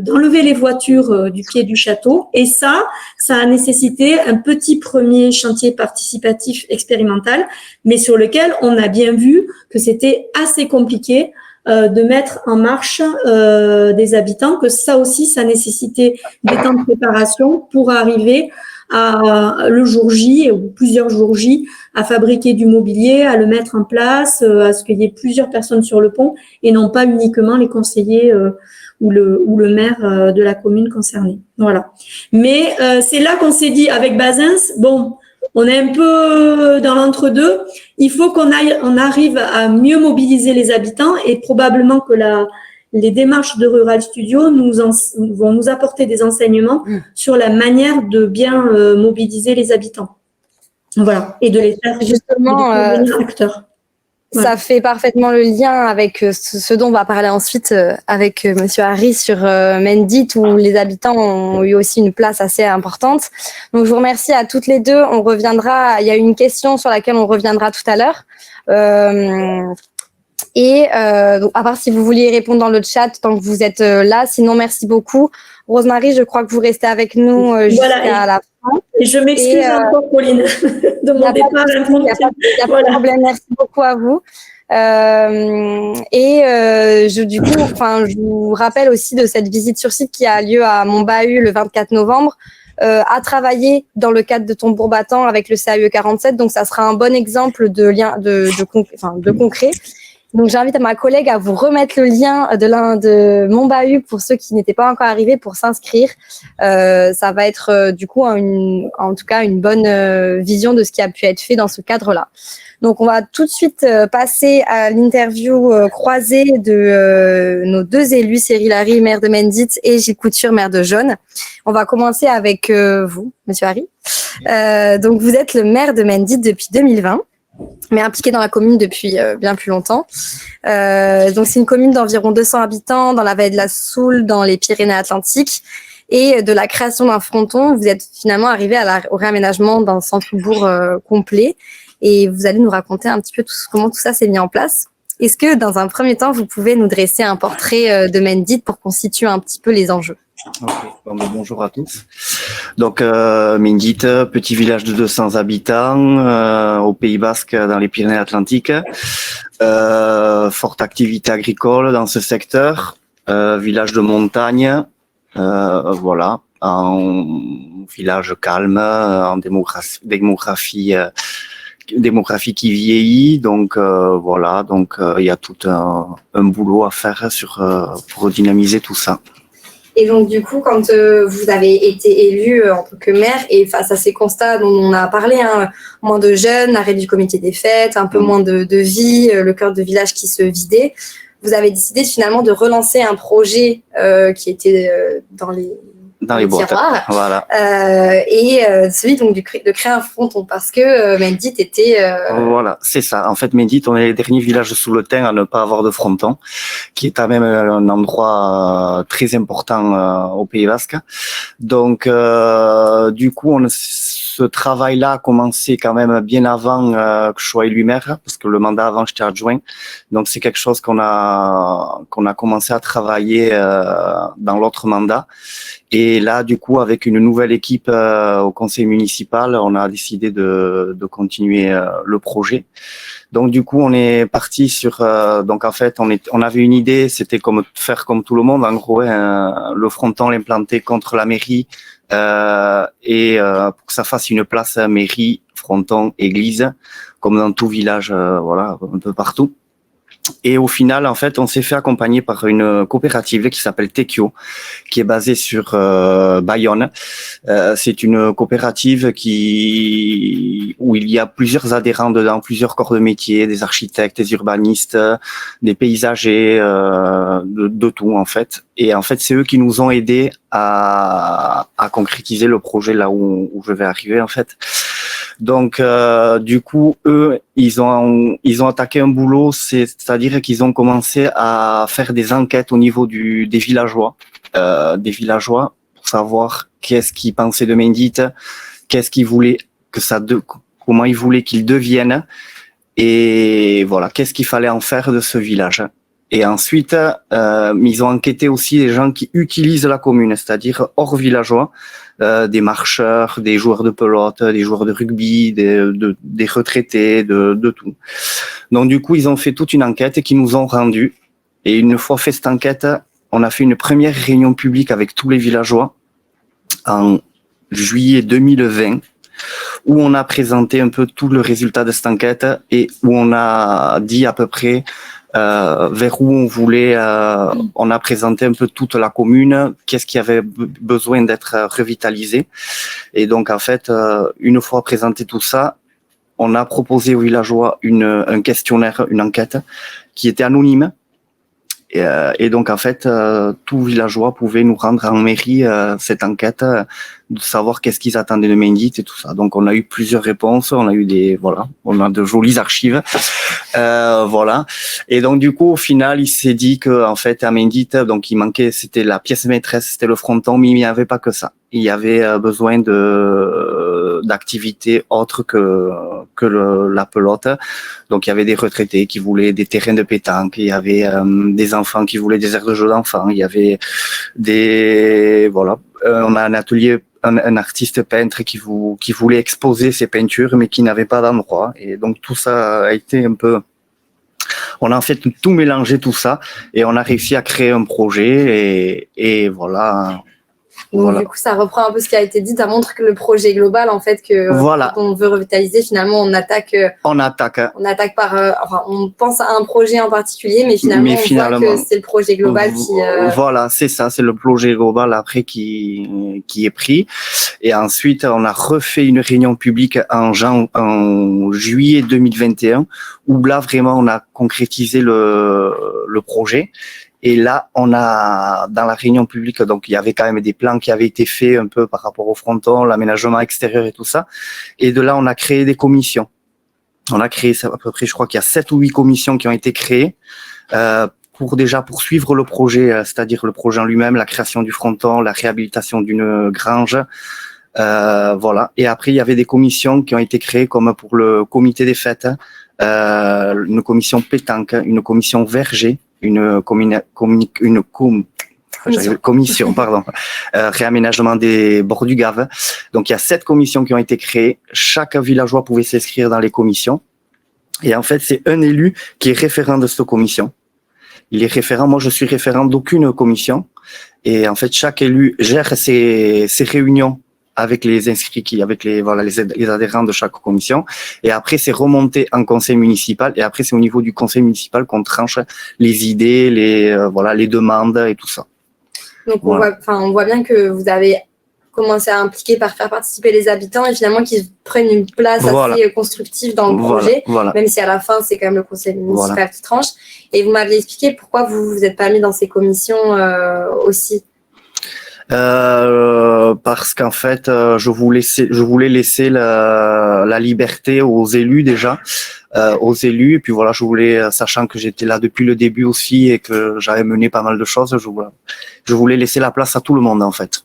d'enlever les voitures du pied du château. Et ça a nécessité un petit premier chantier participatif expérimental, mais sur lequel on a bien vu que c'était assez compliqué de mettre en marche des habitants, que ça aussi, ça nécessitait des temps de préparation pour arriver à le jour J ou plusieurs jours J à fabriquer du mobilier, à le mettre en place, à ce qu'il y ait plusieurs personnes sur le pont et non pas uniquement les conseillers ou le maire de la commune concernée. Voilà. Mais c'est là qu'on s'est dit avec Bazins, bon, on est un peu dans l'entre-deux. Il faut qu'on arrive à mieux mobiliser les habitants et probablement que les démarches de Rural Studio vont nous apporter des enseignements sur la manière de bien mobiliser les habitants. Voilà. Et de les faire justement devenir acteurs. Voilà. Ça fait parfaitement le lien avec ce dont on va parler ensuite avec Monsieur Harry sur Mendit, où les habitants ont eu aussi une place assez importante. Donc, je vous remercie à toutes les deux. On reviendra. Il y a une question sur laquelle on reviendra tout à l'heure. Donc, à part si vous vouliez répondre dans le chat tant que vous êtes là. Sinon, merci beaucoup. Rosemary, je crois que vous restez avec nous jusqu'à la fin. Et je m'excuse encore, Pauline, de mon départ. Il n'y a pas de problème. Merci beaucoup à vous. Je vous rappelle aussi de cette visite sur site qui a lieu à Montbahut le 24 novembre. À travailler dans le cadre de Tombourg Battant avec le CAE 47. Donc, ça sera un bon exemple de lien de concret. Donc, j'invite ma collègue à vous remettre le lien de Montbahut pour ceux qui n'étaient pas encore arrivés pour s'inscrire. Ça va être en tout cas une bonne vision de ce qui a pu être fait dans ce cadre-là. Donc, on va tout de suite passer à l'interview croisée de nos deux élus, Cyril Harry, maire de Mendit, et Gilles Couture, maire de Jaune. On va commencer avec vous, Monsieur Harry. Donc, vous êtes le maire de Mendit depuis 2020. Mais impliqué dans la commune depuis bien plus longtemps. Donc, c'est une commune d'environ 200 habitants dans la vallée de la Soule, dans les Pyrénées-Atlantiques. Et de la création d'un fronton, vous êtes finalement arrivé au réaménagement d'un centre-bourg complet. Et vous allez nous raconter un petit peu comment tout ça s'est mis en place. Est-ce que, dans un premier temps, vous pouvez nous dresser un portrait de Mendit pour qu'on situe un petit peu les enjeux? Okay. Bonjour à tous. Donc, Mendit, petit village de 200 habitants au Pays Basque, dans les Pyrénées-Atlantiques. Forte activité agricole dans ce secteur. Village de montagne. Voilà. Un village calme, en démographie qui vieillit, donc voilà, donc il y a tout un boulot à faire pour dynamiser tout ça. Et donc du coup, quand vous avez été élu en tant que maire et face à ces constats dont on a parlé, moins de jeunes, arrêt du comité des fêtes, un peu moins de vie, le cœur de village qui se vidait, vous avez décidé finalement de relancer un projet qui était dans les boîtes, voilà. Celui donc de créer un fronton parce que Mendit était. Voilà, c'est ça. En fait, Mendit, on est les derniers villages sous le Thym à ne pas avoir de fronton, qui est quand même un endroit très important au Pays Basque. Donc, du coup, ce travail-là a commencé quand même bien avant que je sois élu maire, parce que le mandat avant, j'étais adjoint. Donc, c'est quelque chose qu'on a commencé à travailler dans l'autre mandat. Et là, du coup, avec une nouvelle équipe au conseil municipal, on a décidé de continuer le projet. Donc, du coup, on est parti sur. Donc, en fait, on avait une idée, c'était faire comme tout le monde, en gros, le fronton l'implanter contre la mairie pour que ça fasse une place mairie, fronton, église, comme dans tout village, voilà, un peu partout. Et au final, en fait, on s'est fait accompagner par une coopérative qui s'appelle Tekio, qui est basée sur Bayonne. C'est une coopérative où il y a plusieurs adhérents dedans, plusieurs corps de métier, des architectes, des urbanistes, des paysagers, de tout en fait. Et en fait, c'est eux qui nous ont aidés à concrétiser le projet là où je vais arriver en fait. Donc, du coup, eux, ils ont attaqué un boulot, c'est-à-dire qu'ils ont commencé à faire des enquêtes au niveau des villageois, pour savoir qu'est-ce qu'ils pensaient de Mendit, qu'est-ce qu'ils voulaient comment ils voulaient qu'ils deviennent, et voilà, qu'est-ce qu'il fallait en faire de ce village. Et ensuite, ils ont enquêté aussi les gens qui utilisent la commune, c'est-à-dire hors villageois, des marcheurs, des joueurs de pelote, des joueurs de rugby, des retraités, de tout. Donc du coup, ils ont fait toute une enquête et qui nous ont rendu. Et une fois fait cette enquête, on a fait une première réunion publique avec tous les villageois en juillet 2020, où on a présenté un peu tout le résultat de cette enquête et où on a dit à peu près vers où on voulait. On a présenté un peu toute la commune, qu'est-ce qui avait besoin d'être revitalisé. Et donc en fait, une fois présenté tout ça, on a proposé aux villageois un questionnaire, une enquête qui était anonyme. Et donc en fait, tout villageois pouvait nous rendre en mairie cette enquête, de savoir qu'est-ce qu'ils attendaient de Mendit et tout ça. Donc on a eu plusieurs réponses, on a eu on a de jolies archives, voilà. Et donc du coup au final, il s'est dit que en fait à Mendit, donc il manquait, c'était la pièce maîtresse, c'était le fronton, mais il n'y avait pas que ça. Il y avait besoin d'activités autres que la pelote. Donc il y avait des retraités qui voulaient des terrains de pétanque, il y avait des enfants qui voulaient des aires de jeu d'enfants, il y avait on a un atelier, un artiste peintre qui voulait exposer ses peintures mais qui n'avait pas d'endroit. Et donc tout ça a été un peu, on a en fait tout mélangé tout ça et on a réussi à créer un projet et voilà. Donc, voilà. Du coup, ça reprend un peu ce qui a été dit. Ça montre que le projet global, en fait, que voilà. quand on veut revitaliser, finalement, on attaque par, on pense à un projet en particulier, mais finalement, on voit que c'est le projet global qui. Voilà, c'est ça, c'est le projet global après qui est pris. Et ensuite, on a refait une réunion publique en juillet 2021, où là vraiment on a concrétisé le projet. Et là, on a, dans la réunion publique, donc il y avait quand même des plans qui avaient été faits un peu par rapport au fronton, l'aménagement extérieur et tout ça. Et de là, on a créé des commissions. On a créé à peu près, je crois qu'il y a 7 ou 8 commissions qui ont été créées pour déjà poursuivre le projet, c'est-à-dire le projet en lui-même, la création du fronton, la réhabilitation d'une grange. Voilà. Et après, il y avait des commissions qui ont été créées comme pour le comité des fêtes, une commission pétanque, une commission verger, une commission, pardon, réaménagement des bords du Gave. Donc il y a 7 commissions qui ont été créées. Chaque villageois pouvait s'inscrire dans les commissions. Et en fait, c'est un élu qui est référent de cette commission. Il est référent. Moi, je suis référent d'aucune commission. Et en fait, chaque élu gère ses réunions avec les inscrits, avec les adhérents de chaque commission. Et après, c'est remonté en conseil municipal. Et après, c'est au niveau du conseil municipal qu'on tranche les idées, les demandes et tout ça. Donc, on voit bien que vous avez commencé à impliquer par faire participer les habitants et finalement qu'ils prennent une place assez constructive dans le projet, même si à la fin, c'est quand même le conseil municipal qui tranche. Et vous m'aviez expliqué pourquoi vous vous êtes pas mis dans ces commissions aussi. Parce qu'en fait, je voulais laisser la liberté aux élus déjà, et puis voilà, je voulais, sachant que j'étais là depuis le début aussi et que j'avais mené pas mal de choses, je voulais laisser la place à tout le monde en fait.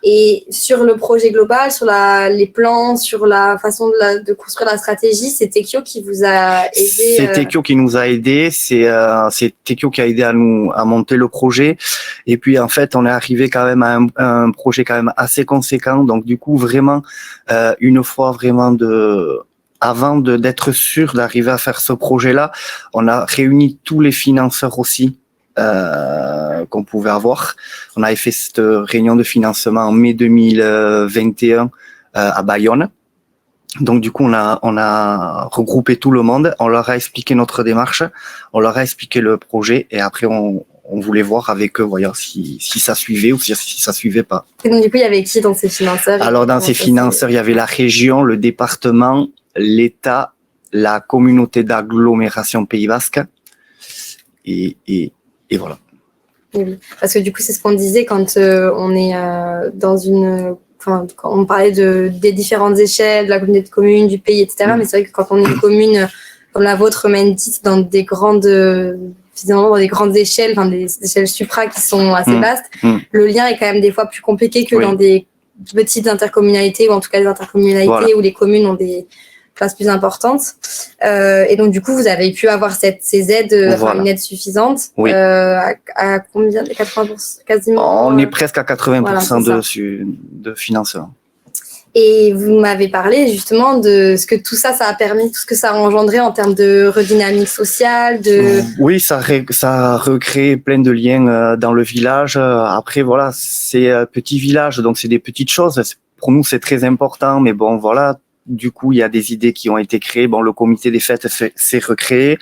Et sur le projet global, sur les plans, sur la façon de construire la stratégie, c'est Tekio qui vous a aidé. C'est Tekio qui nous a aidé. C'est Tekio qui a aidé à monter le projet. Et puis en fait, on est arrivé quand même à un projet quand même assez conséquent. Donc du coup, vraiment, une fois vraiment avant d'être sûr d'arriver à faire ce projet-là, on a réuni tous les financeurs aussi. Qu'on pouvait avoir. On avait fait cette réunion de financement en mai 2021 à Bayonne. Donc du coup, on a regroupé tout le monde, on leur a expliqué notre démarche, on leur a expliqué le projet et après on voulait voir avec eux, voyons si ça suivait ou si ça suivait pas. Et donc du coup, il y avait qui dans ces financeurs? Alors dans ces financeurs, il y avait la région, le département, l'État, la communauté d'agglomération Pays Basque et voilà. Et oui, parce que du coup, c'est ce qu'on disait quand on est dans quand on parlait des différentes échelles, de la communauté de communes, du pays, etc. Mais c'est vrai que quand on est une commune comme la vôtre, Mendit, dans des grandes échelles, des échelles supra qui sont assez vastes, le lien est quand même des fois plus compliqué que dans des petites intercommunalités, ou en tout cas des intercommunalités où les communes ont des places plus importantes. Et donc, du coup, vous avez pu avoir ces aides, une aide suffisante. Oui. À combien? 80%, quasiment? On est presque à 80% de financement. Et vous m'avez parlé justement de ce que tout ça a permis, tout ce que ça a engendré en termes de redynamique sociale, de... Oui, ça a recréé plein de liens dans le village. Après, voilà, c'est un petit village, donc c'est des petites choses. Pour nous, c'est très important, mais bon, voilà. Du coup, il y a des idées qui ont été créées. Bon, le comité des fêtes s'est recréé.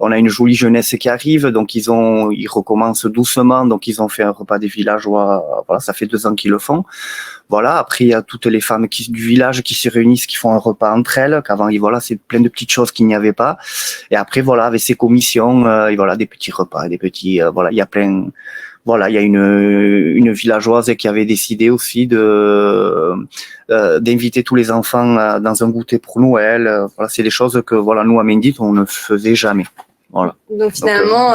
On a une jolie jeunesse qui arrive, donc ils recommencent doucement. Donc ils ont fait un repas des villageois. Voilà, ça fait 2 ans qu'ils le font. Voilà. Après, il y a toutes les femmes du village qui se réunissent, qui font un repas entre elles. Qu'avant, voilà, c'est plein de petites choses qu'il n'y avait pas. Et après, voilà, avec ces commissions, et voilà, des petits repas, des petits, voilà, il y a plein. Voilà, il y a une villageoise qui avait décidé aussi d'inviter tous les enfants dans un goûter pour Noël. Voilà, c'est des choses que voilà, nous à Mendit, on ne faisait jamais. Voilà. Donc finalement,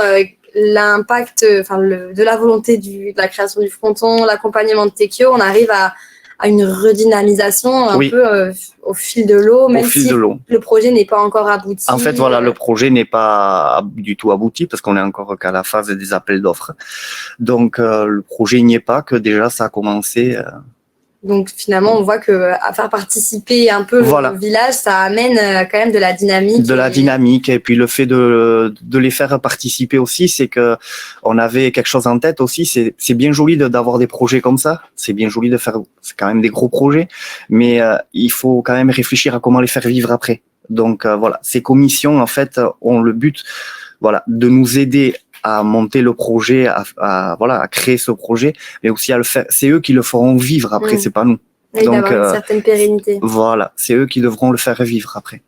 l'impact, de la volonté de la création du fronton, l'accompagnement de Tekio, on arrive à une redynamisation un peu au fil de l'eau, même si le projet n'est pas encore abouti. En fait, voilà, le projet n'est pas du tout abouti parce qu'on est encore qu'à la phase des appels d'offres. Donc, le projet n'y est pas, que déjà ça a commencé. Donc finalement, on voit que à faire participer un peu le village, ça amène quand même de la dynamique. De la dynamique, et puis le fait de les faire participer aussi, c'est que on avait quelque chose en tête aussi. C'est bien joli d'avoir des projets comme ça. C'est bien joli de faire, c'est quand même des gros projets, mais il faut quand même réfléchir à comment les faire vivre après. Donc voilà, ces commissions en fait ont le but, voilà, de nous aider à monter le projet, à créer ce projet, mais aussi à le faire. C'est eux qui le feront vivre après, c'est pas nous. Et donc, d'avoir une certaine pérennité. Voilà, c'est eux qui devront le faire vivre après.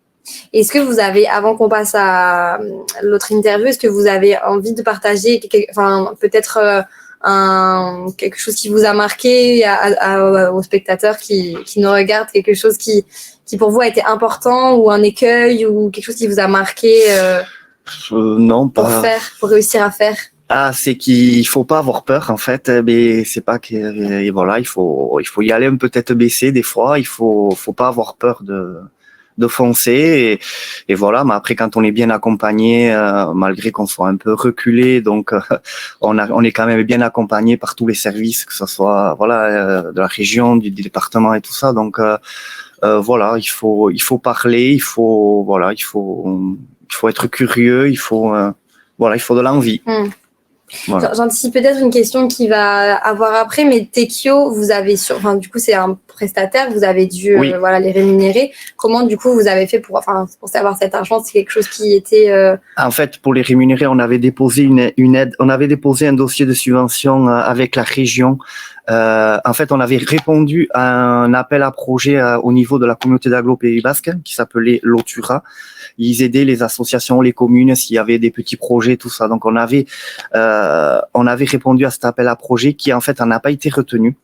Est-ce que vous avez, avant qu'on passe à l'autre interview, est-ce que vous avez envie de partager, peut-être quelque chose qui vous a marqué aux spectateurs qui nous regardent, quelque chose qui pour vous a été important, ou un écueil, ou quelque chose qui vous a marqué non, pas. Pour réussir à faire. C'est qu'il faut pas avoir peur en fait, mais c'est pas que voilà, il faut y aller un peu tête baissée des fois. Il faut pas avoir peur de foncer et voilà. Mais après, quand on est bien accompagné, malgré qu'on soit un peu reculé, donc on est quand même bien accompagné par tous les services, que ce soit de la région, du département et tout ça. Donc voilà, il faut parler, il faut être curieux, il faut de l'envie. Voilà. J'anticipe peut-être une question qui va avoir après, mais Tekio, vous avez du coup c'est un prestataire, vous avez dû les rémunérer. Comment du coup vous avez fait pour savoir cet argent, c'est quelque chose qui était En fait, pour les rémunérer, on avait déposé une aide, on avait déposé un dossier de subvention avec la région. En fait, on avait répondu à un appel à projet au niveau de la communauté d'agglo Pays Basque qui s'appelait Lotura. Ils aidaient les associations, les communes s'il y avait des petits projets, tout ça. Donc on avait répondu à cet appel à projet qui en fait n'a pas été retenu,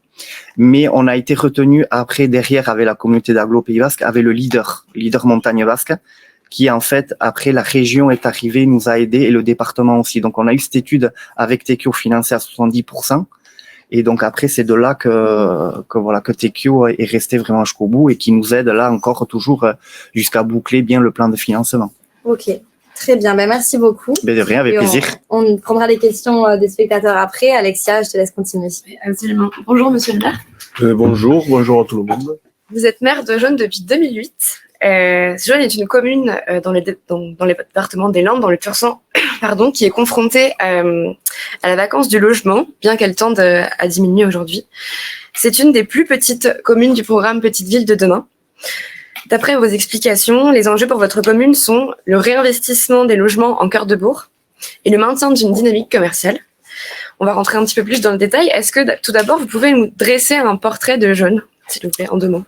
mais on a été retenu après derrière avec la communauté d'agglo Pays Basque, avec le leader montagne basque, qui en fait après la région est arrivée, nous a aidés et le département aussi. Donc on a eu cette étude avec Tekio financée à 70%. Et donc après, c'est de là que Tekio est resté vraiment jusqu'au bout et qui nous aide là encore toujours jusqu'à boucler bien le plan de financement. Ok, très bien. Merci beaucoup. De rien, avec plaisir. On prendra les questions des spectateurs après. Alexia, je te laisse continuer. Absolument. Bonjour, monsieur le maire. Bonjour à tout le monde. Vous êtes maire de Jaune depuis 2008. Jaune est une commune dans les départements des Landes, dans le Pur-sang, qui est confrontée à la vacance du logement, bien qu'elle tende à diminuer aujourd'hui. C'est une des plus petites communes du programme Petite Ville de demain. D'après vos explications, les enjeux pour votre commune sont le réinvestissement des logements en cœur de bourg et le maintien d'une dynamique commerciale. On va rentrer un petit peu plus dans le détail. Est-ce que, tout d'abord, vous pouvez nous dresser un portrait de Jaune, s'il vous plaît, en 2 mots?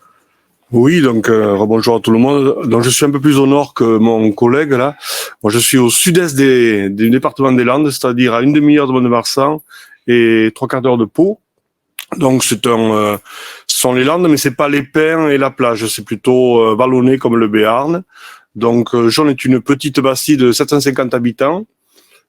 Oui, donc bonjour à tout le monde. Donc je suis un peu plus au nord que mon collègue là. Moi je suis au sud-est du département des Landes, c'est-à-dire à une demi-heure de Mont-de-Marsan et 3/4 d'heure de Pau. Donc ce sont les Landes, mais c'est pas les pins et la plage, c'est plutôt vallonné comme le Béarn. Donc Jaune est une petite bastide de 750 habitants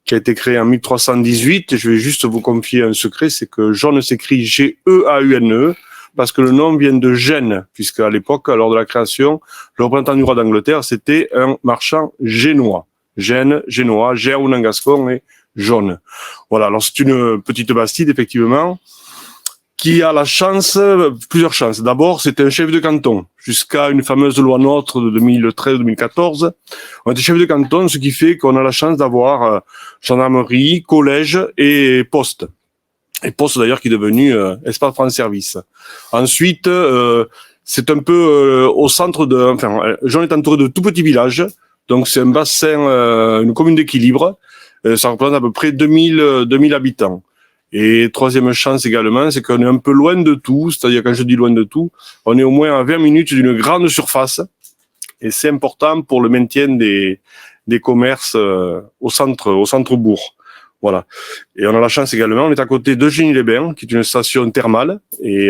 qui a été créée en 1318. Et je vais juste vous confier un secret, c'est que Jaune s'écrit G-E-A-U-N-E. Parce que le nom vient de Gênes, puisque à l'époque, lors de la création, le représentant du roi d'Angleterre, c'était un marchand génois. Gênes, génois, Gers, en gascon et Jaune. Voilà, alors c'est une petite bastide, effectivement, qui a la chance, plusieurs chances. D'abord, c'était un chef de canton, jusqu'à une fameuse loi NOTRe de 2013-2014. On était chef de canton, ce qui fait qu'on a la chance d'avoir gendarmerie, collège et poste. Et poste d'ailleurs qui est devenu espace France Service. Ensuite, c'est un peu au centre Jean est entouré de tout petits villages, donc c'est un bassin, une commune d'équilibre. Ça représente à peu près 2000 habitants. Et troisième chance également, c'est qu'on est un peu loin de tout, c'est-à-dire quand je dis loin de tout, on est au moins à 20 minutes d'une grande surface, et c'est important pour le maintien des commerces au centre-bourg. Voilà. Et on a la chance également, on est à côté de Geny-les-Bains, qui est une station thermale, et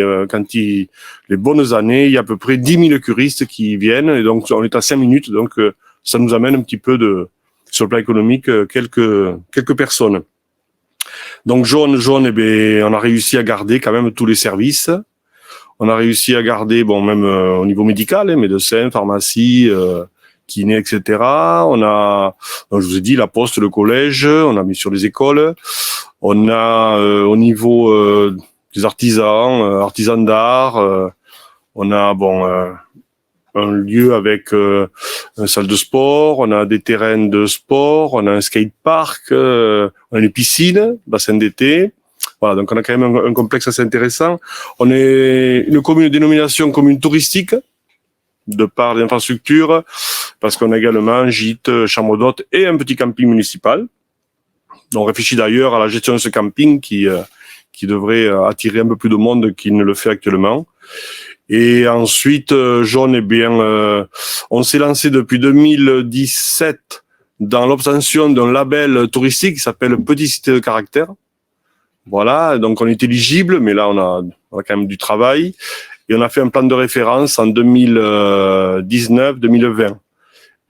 les bonnes années, il y a à peu près 10 000 curistes qui viennent, et donc on est à 5 minutes, donc ça nous amène un petit peu sur le plan économique, quelques personnes. Donc jaune, eh bien, on a réussi à garder quand même tous les services. On a réussi à garder, même au niveau médical, médecins, pharmacie, kiné, etc. On a, je vous ai dit, la poste, le collège. On a mis sur les écoles. On a au niveau des artisans d'art. On a un lieu avec une salle de sport, on a des terrains de sport, on a un skatepark, on a une piscine, bassin d'été. Voilà, donc on a quand même un complexe assez intéressant. On est une commune de dénomination commune touristique, de par les infrastructures, parce qu'on a également un gîte, chambre d'hôtes et un petit camping municipal. On réfléchit d'ailleurs à la gestion de ce camping qui devrait attirer un peu plus de monde qu'il ne le fait actuellement. Et ensuite, jaune, on s'est lancé depuis 2017 dans l'obtention d'un label touristique qui s'appelle Petite Cité de Caractère. Voilà, donc on est éligible, mais là on a quand même du travail. Et on a fait un plan de référence en 2019-2020.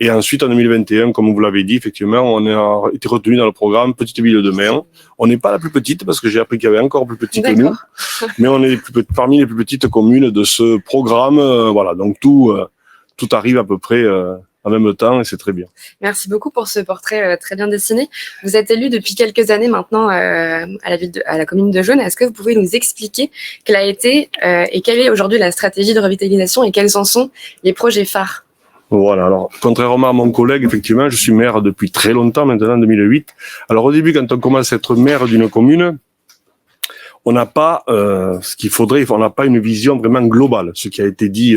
Et ensuite, en 2021, comme vous l'avez dit, effectivement, on a été retenu dans le programme Petite Ville de demain. On n'est pas la plus petite, parce que j'ai appris qu'il y avait encore plus petit que nous. Mais on est parmi les plus petites communes de ce programme. Voilà, donc tout arrive à peu près en même temps et c'est très bien. Merci beaucoup pour ce portrait très bien dessiné. Vous êtes élu depuis quelques années maintenant à la commune de Jaune. Est-ce que vous pouvez nous expliquer quelle a été et quelle est aujourd'hui la stratégie de revitalisation et quels en sont les projets phares ? Voilà, alors, contrairement à mon collègue, effectivement, je suis maire depuis très longtemps, maintenant, en 2008. Alors, au début, quand on commence à être maire d'une commune, on n'a pas ce qu'il faudrait, on n'a pas une vision vraiment globale, ce qui a été dit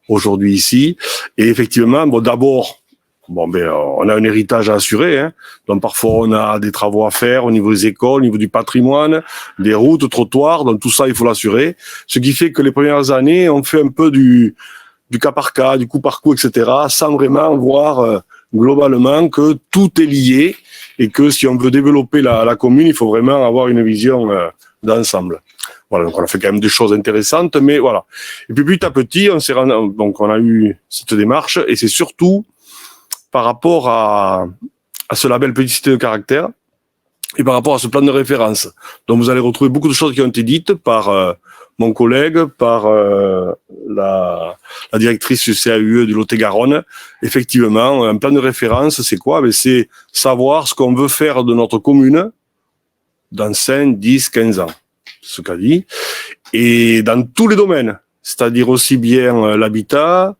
aujourd'hui ici. Et effectivement, d'abord, on a un héritage à assurer, hein. Donc, parfois, on a des travaux à faire au niveau des écoles, au niveau du patrimoine, des routes, trottoirs, donc tout ça, il faut l'assurer. Ce qui fait que les premières années, on fait un peu du cas par cas, du coup par coup, etc., sans vraiment voir globalement que tout est lié et que si on veut développer la commune, il faut vraiment avoir une vision d'ensemble. Voilà, donc on a fait quand même des choses intéressantes, mais voilà. Et puis petit à petit, on a eu cette démarche et c'est surtout par rapport à ce label Petite Cité de Caractère et par rapport à ce plan de référence. Donc vous allez retrouver beaucoup de choses qui ont été dites par mon collègue, par la directrice du CAUE du Lot-et-Garonne. Effectivement, un plan de référence, c'est quoi? C'est savoir ce qu'on veut faire de notre commune dans 5, 10, 15 ans. C'est ce qu'a dit. Et dans tous les domaines. C'est-à-dire aussi bien l'habitat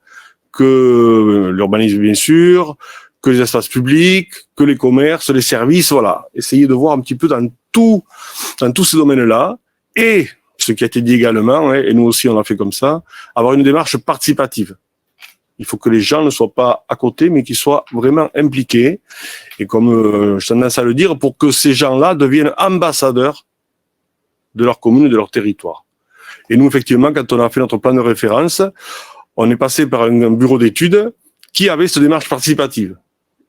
que l'urbanisme, bien sûr, que les espaces publics, que les commerces, les services, voilà. Essayer de voir un petit peu dans tous ces domaines-là. Et ce qui a été dit également, et nous aussi on l'a fait comme ça, avoir une démarche participative. Il faut que les gens ne soient pas à côté, mais qu'ils soient vraiment impliqués. Et comme je tendance à le dire, pour que ces gens-là deviennent ambassadeurs de leur commune et de leur territoire. Et nous, effectivement, quand on a fait notre plan de référence, on est passé par un bureau d'études qui avait cette démarche participative.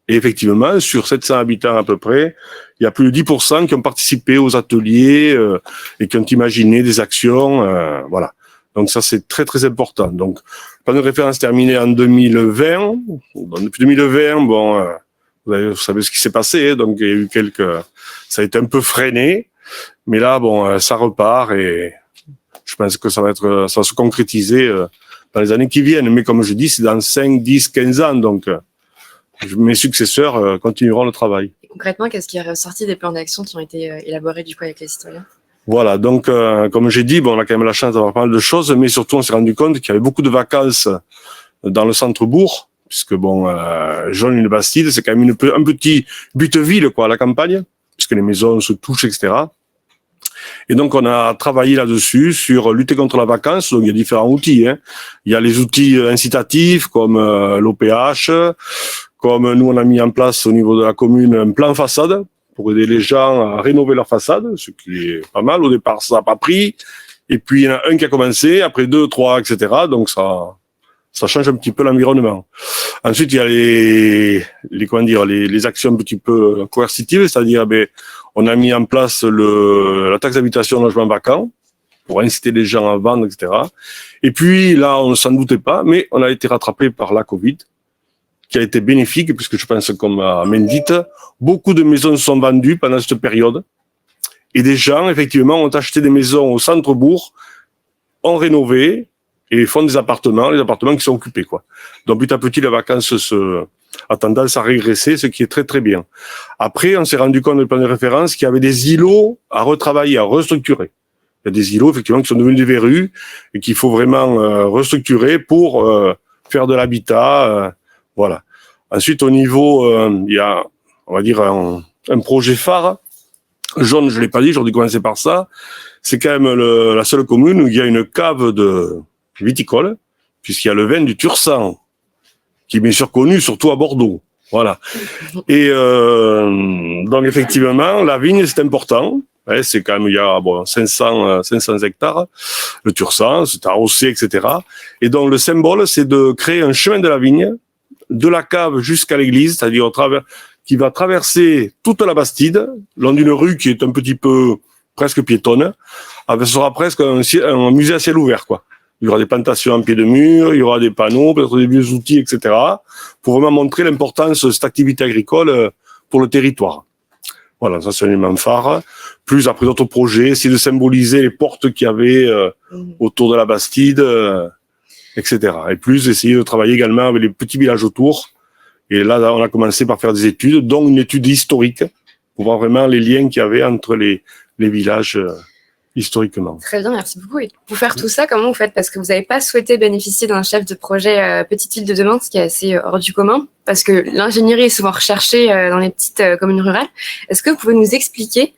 Et effectivement, sur 700 habitants à peu près, il y a plus de 10% qui ont participé aux ateliers et qui ont imaginé des actions. Voilà. Donc ça, c'est très, très important. Donc, plan de référence terminé en 2020. Depuis 2020, vous savez ce qui s'est passé. Hein, donc, il y a eu ça a été un peu freiné. Mais là, ça repart et je pense que ça va se concrétiser dans les années qui viennent. Mais comme je dis, c'est dans 5, 10, 15 ans. Donc, mes successeurs continueront le travail. Et concrètement, qu'est-ce qui est ressorti des plans d'action qui ont été élaborés du coup avec les citoyens? Voilà, donc comme j'ai dit, on a quand même la chance d'avoir pas mal de choses, mais surtout on s'est rendu compte qu'il y avait beaucoup de vacances dans le centre-bourg, puisque Jaulnes-les-Bastides, c'est quand même un petit but-ville, quoi, à la campagne, puisque les maisons se touchent, etc. Et donc on a travaillé là-dessus sur lutter contre la vacance. Donc il y a différents outils, hein. Il y a les outils incitatifs comme l'OPH, comme nous on a mis en place au niveau de la commune un plan façade pour aider les gens à rénover leur façade, ce qui est pas mal. Au départ ça n'a pas pris, et puis il y en a un qui a commencé, après 2, 3, etc. Donc ça change un petit peu l'environnement. Ensuite, il y a les actions un petit peu coercitives, c'est-à-dire, on a mis en place la taxe d'habitation logement vacant pour inciter les gens à vendre, etc. Et puis, là, on ne s'en doutait pas, mais on a été rattrapé par la Covid, qui a été bénéfique, puisque je pense, comme à Mendite, beaucoup de maisons sont vendues pendant cette période. Et des gens, effectivement, ont acheté des maisons au centre-bourg, ont rénové, et font les appartements qui sont occupés, quoi. Donc, petit à petit, la vacance a tendance à régresser, ce qui est très, très bien. Après, on s'est rendu compte, dans le plan de référence, qu'il y avait des îlots à retravailler, à restructurer. Il y a des îlots, effectivement, qui sont devenus des verrues, et qu'il faut vraiment restructurer pour faire de l'habitat, voilà. Ensuite, au niveau, il y a, on va dire, un projet phare. Jaune, je l'ai pas dit, j'aurais dû commencer par ça. C'est quand même la seule commune où il y a une cave de viticole, puisqu'il y a le vin du Tursan, qui est bien sûr connu, surtout à Bordeaux. Voilà. Et donc effectivement, la vigne, c'est important. Ouais, c'est quand même, il y a 500 hectares. Le Tursan, c'est arrosé, etc. Et donc le symbole, c'est de créer un chemin de la vigne, de la cave jusqu'à l'église, c'est-à-dire qui va traverser toute la Bastide, long d'une rue qui est un petit peu presque piétonne. Ce sera presque un musée à ciel ouvert, quoi. Il y aura des plantations en pied de mur, il y aura des panneaux, peut-être des vieux outils, etc. pour vraiment montrer l'importance de cette activité agricole pour le territoire. Voilà, ça c'est un élément phare. Plus après d'autres projets, essayer de symboliser les portes qu'il y avait autour de la Bastide, etc. Et plus essayer de travailler également avec les petits villages autour. Et là, on a commencé par faire des études, dont une étude historique, pour voir vraiment les liens qu'il y avait entre les villages historiquement. Très bien, merci beaucoup. Et pour faire tout ça, comment vous faites? Parce que vous n'avez pas souhaité bénéficier d'un chef de projet Petite Île de demain, ce qui est assez hors du commun, parce que l'ingénierie est souvent recherchée dans les petites communes rurales. Est-ce que vous pouvez nous expliquer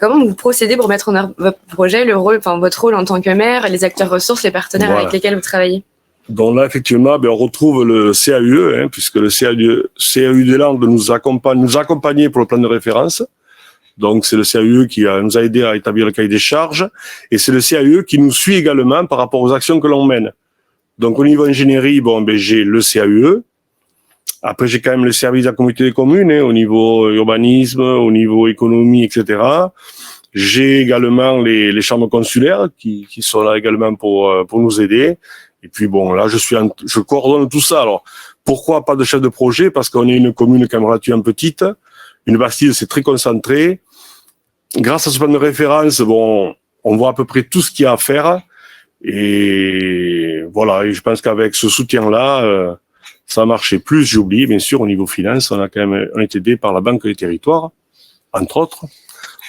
comment vous procédez pour mettre en œuvre votre projet, votre rôle en tant que maire, les acteurs ressources, les partenaires avec lesquels vous travaillez? Donc là, effectivement, on retrouve le CAUE, puisque le CAUE des Landes nous a accompagnés pour le plan de référence. Donc, c'est le CAUE qui nous a aidé à établir le cahier des charges. Et c'est le CAUE qui nous suit également par rapport aux actions que l'on mène. Donc, au niveau ingénierie, j'ai le CAUE. Après, j'ai quand même le service de la communauté des communes, au niveau urbanisme, au niveau économie, etc. J'ai également les chambres consulaires qui sont là également pour nous aider. Et puis là, je coordonne tout ça. Alors, pourquoi pas de chef de projet? Parce qu'on est une commune quand même relativement petite. Une Bastide, c'est très concentré. Grâce à ce plan de référence, on voit à peu près tout ce qu'il y a à faire. Et voilà, et je pense qu'avec ce soutien-là, ça a marché. Plus, j'ai oublié, bien sûr, au niveau finance, on est aidé par la Banque des Territoires, entre autres,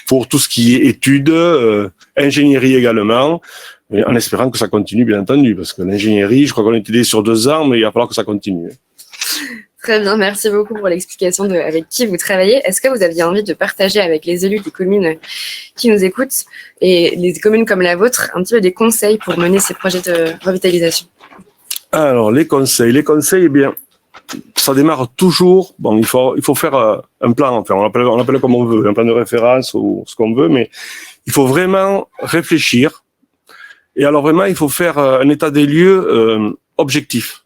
pour tout ce qui est études, ingénierie également, mais en espérant que ça continue, bien entendu, parce que l'ingénierie, je crois qu'on est aidé sur 2 ans, mais il va falloir que ça continue. Très bien, merci beaucoup pour l'explication avec qui vous travaillez. Est-ce que vous aviez envie de partager avec les élus des communes qui nous écoutent et les communes comme la vôtre un petit peu des conseils pour mener ces projets de revitalisation? Alors, les conseils, eh bien, ça démarre toujours. Il faut faire un plan, enfin, on l'appelle comme on veut, un plan de référence ou ce qu'on veut, mais il faut vraiment réfléchir. Et alors vraiment, il faut faire un état des lieux objectif.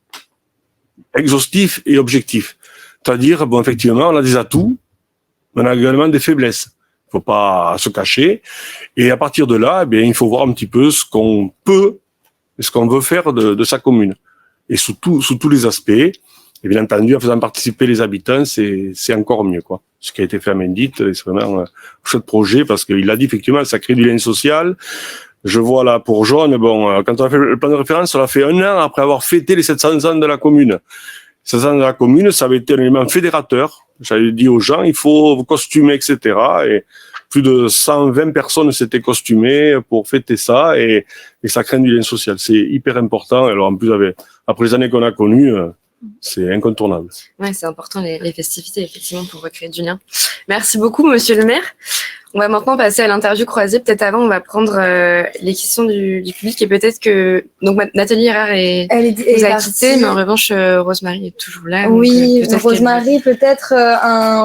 Exhaustif et objectif. C'est-à-dire, effectivement, on a des atouts, mais on a également des faiblesses. Il faut pas se cacher. Et à partir de là, il faut voir un petit peu ce qu'on peut et ce qu'on veut faire de sa commune. Et sous tous les aspects. Et bien entendu, en faisant participer les habitants, c'est encore mieux, quoi. Ce qui a été fait à Mendite, c'est vraiment un chouette projet parce qu'il a dit, effectivement, ça crée du lien social. Je vois là pour Jaune, quand on a fait le plan de référence, on l'a fait 1 an après avoir fêté les 700 ans de la commune. 700 ans de la commune, ça avait été un élément fédérateur. J'avais dit aux gens, il faut vous costumer, etc. Et plus de 120 personnes s'étaient costumées pour fêter ça et ça crée du lien social. C'est hyper important. Alors en plus, après les années qu'on a connues, c'est incontournable. Ouais, c'est important les festivités, effectivement, pour recréer du lien. Merci beaucoup, monsieur le maire. On va maintenant passer à l'interview croisée. Peut-être avant, on va prendre les questions du public et peut-être que donc Nathalie Erard vous a quitté, mais en revanche, Rosemary est toujours là. Oui, donc Rosemary, peut-être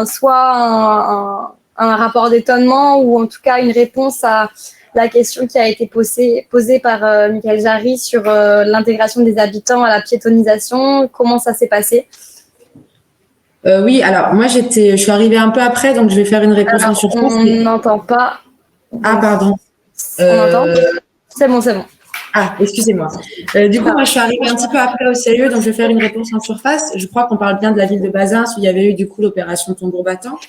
soit un rapport d'étonnement ou en tout cas une réponse à la question qui a été posée par Michael Jarry sur l'intégration des habitants à la piétonisation. Comment ça s'est passé? Oui, alors moi je suis arrivée un peu après, donc je vais faire une réponse en surface. On n'entend pas. Ah, pardon. On entend? C'est bon. Ah, excusez-moi. Du coup, moi, je suis arrivée un petit peu après au CIE, donc je vais faire une réponse en surface. Je crois qu'on parle bien de la ville de Bazins, où il y avait eu du coup l'opération Tambour battant.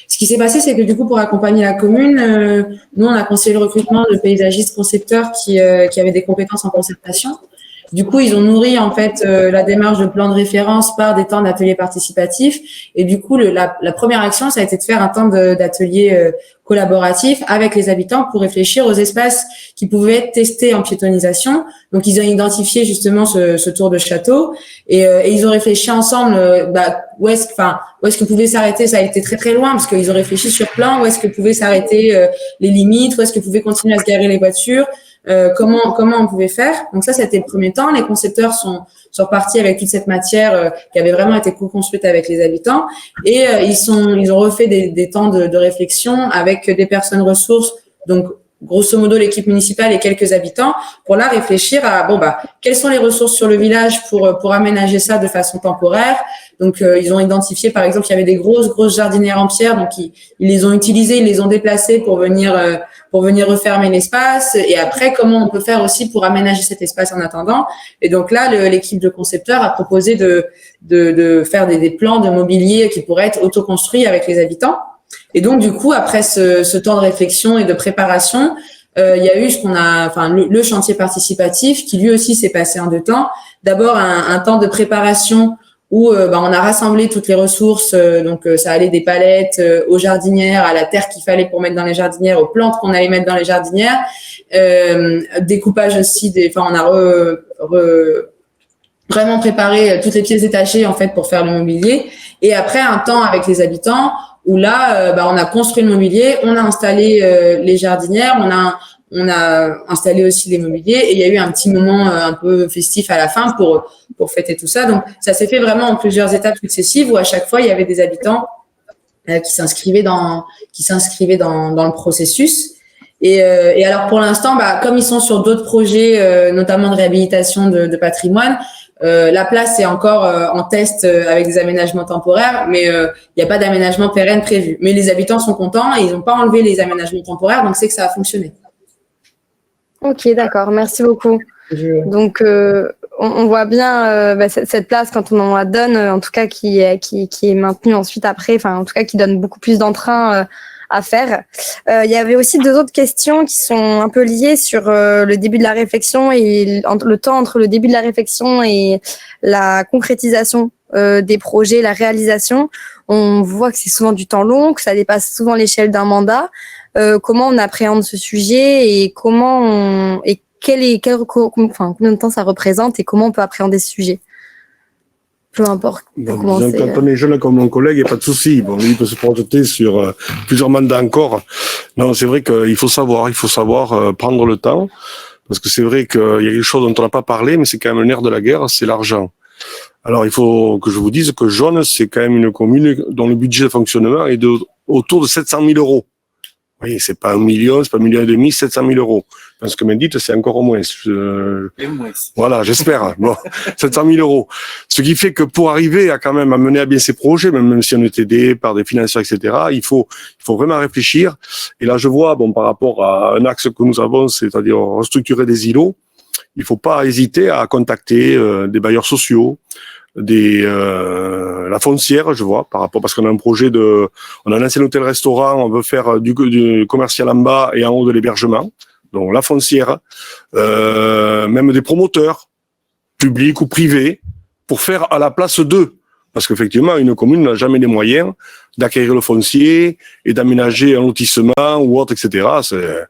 Ce qui s'est passé, c'est que du coup, pour accompagner la commune, nous, on a conseillé le recrutement de paysagistes concepteurs qui avaient des compétences en concertation. Du coup, ils ont nourri en fait la démarche de plan de référence par des temps d'ateliers participatifs. Et du coup, la première action, ça a été de faire un temps d'atelier collaboratif avec les habitants pour réfléchir aux espaces qui pouvaient être testés en piétonisation. Donc, ils ont identifié justement ce tour de château et ils ont réfléchi ensemble où est-ce que pouvait s'arrêter. Ça a été très très loin parce qu'ils ont réfléchi sur plan où est-ce que pouvaient s'arrêter les limites, où est-ce que pouvaient continuer à se garer les voitures. Comment on pouvait faire. Donc ça, c'était le premier temps. Les concepteurs sont repartis avec toute cette matière qui avait vraiment été co-construite avec les habitants et ils ont refait des temps de réflexion avec des personnes ressources, donc grosso modo l'équipe municipale et quelques habitants, pour là réfléchir à quelles sont les ressources sur le village pour aménager ça de façon temporaire. Donc ils ont identifié par exemple il y avait des grosses jardinières en pierre, donc ils les ont utilisées, ils les ont déplacées pour venir refermer l'espace. Et après, comment on peut faire aussi pour aménager cet espace en attendant. Et donc là, l'équipe de concepteurs a proposé de faire des plans de mobilier qui pourraient être autoconstruits avec les habitants. Et donc, du coup, après ce temps de réflexion et de préparation, il y a eu le chantier participatif qui lui aussi s'est passé en 2 temps. D'abord, un temps de préparation où on a rassemblé toutes les ressources, donc ça allait des palettes aux jardinières, à la terre qu'il fallait pour mettre dans les jardinières, aux plantes qu'on allait mettre dans les jardinières, découpage aussi, on a vraiment préparé toutes les pièces détachées en fait pour faire le mobilier. Et après un temps avec les habitants où là, on a construit le mobilier, on a installé les jardinières, on a installé aussi les mobiliers et il y a eu un petit moment un peu festif à la fin pour fêter tout ça. Donc, ça s'est fait vraiment en plusieurs étapes successives où à chaque fois, il y avait des habitants qui s'inscrivaient dans le processus. Et alors, pour l'instant, comme ils sont sur d'autres projets, notamment de réhabilitation de patrimoine, la place est encore en test avec des aménagements temporaires, mais il n'y a pas d'aménagement pérenne prévu. Mais les habitants sont contents et ils n'ont pas enlevé les aménagements temporaires, donc c'est que ça a fonctionné. Ok, d'accord, merci beaucoup. Donc, on voit bien cette place quand on en la donne, en tout cas qui est maintenue ensuite après, enfin en tout cas qui donne beaucoup plus d'entrain à faire. Il y avait aussi 2 autres questions qui sont un peu liées sur le début de la réflexion et le temps entre le début de la réflexion et la concrétisation des projets, la réalisation. On voit que c'est souvent du temps long, que ça dépasse souvent l'échelle d'un mandat. Comment on appréhende ce sujet et combien de temps ça représente et comment on peut appréhender ce sujet? Peu importe. Quand on est jeune comme mon collègue, il n'y a pas de souci. Bon, lui, il peut se projeter sur plusieurs mandats encore. Non, c'est vrai qu'il faut savoir prendre le temps. Parce que c'est vrai qu'il y a quelque chose dont on n'a pas parlé, mais c'est quand même le nerf de la guerre, c'est l'argent. Alors, il faut que je vous dise que Jaune, c'est quand même une commune dont le budget de fonctionnement est autour de 700 000 euros. Oui, c'est pas 1 million, c'est pas 1,5 million, 700 000 euros. Parce que me dites, c'est encore au moins. Voilà, j'espère. Bon, 700 000 euros. Ce qui fait que pour arriver à quand même à mener à bien ces projets, même si on est aidé par des financeurs, etc., il faut vraiment réfléchir. Et là, je vois, par rapport à un axe que nous avons, c'est-à-dire restructurer des îlots, il faut pas hésiter à contacter des bailleurs sociaux, la foncière, je vois, parce qu'on a un projet on a un ancien hôtel-restaurant, on veut faire du commercial en bas et en haut de l'hébergement. Donc, la foncière, même des promoteurs, publics ou privés, pour faire à la place d'eux. Parce qu'effectivement, une commune n'a jamais les moyens d'acquérir le foncier et d'aménager un lotissement ou autre, etc. Il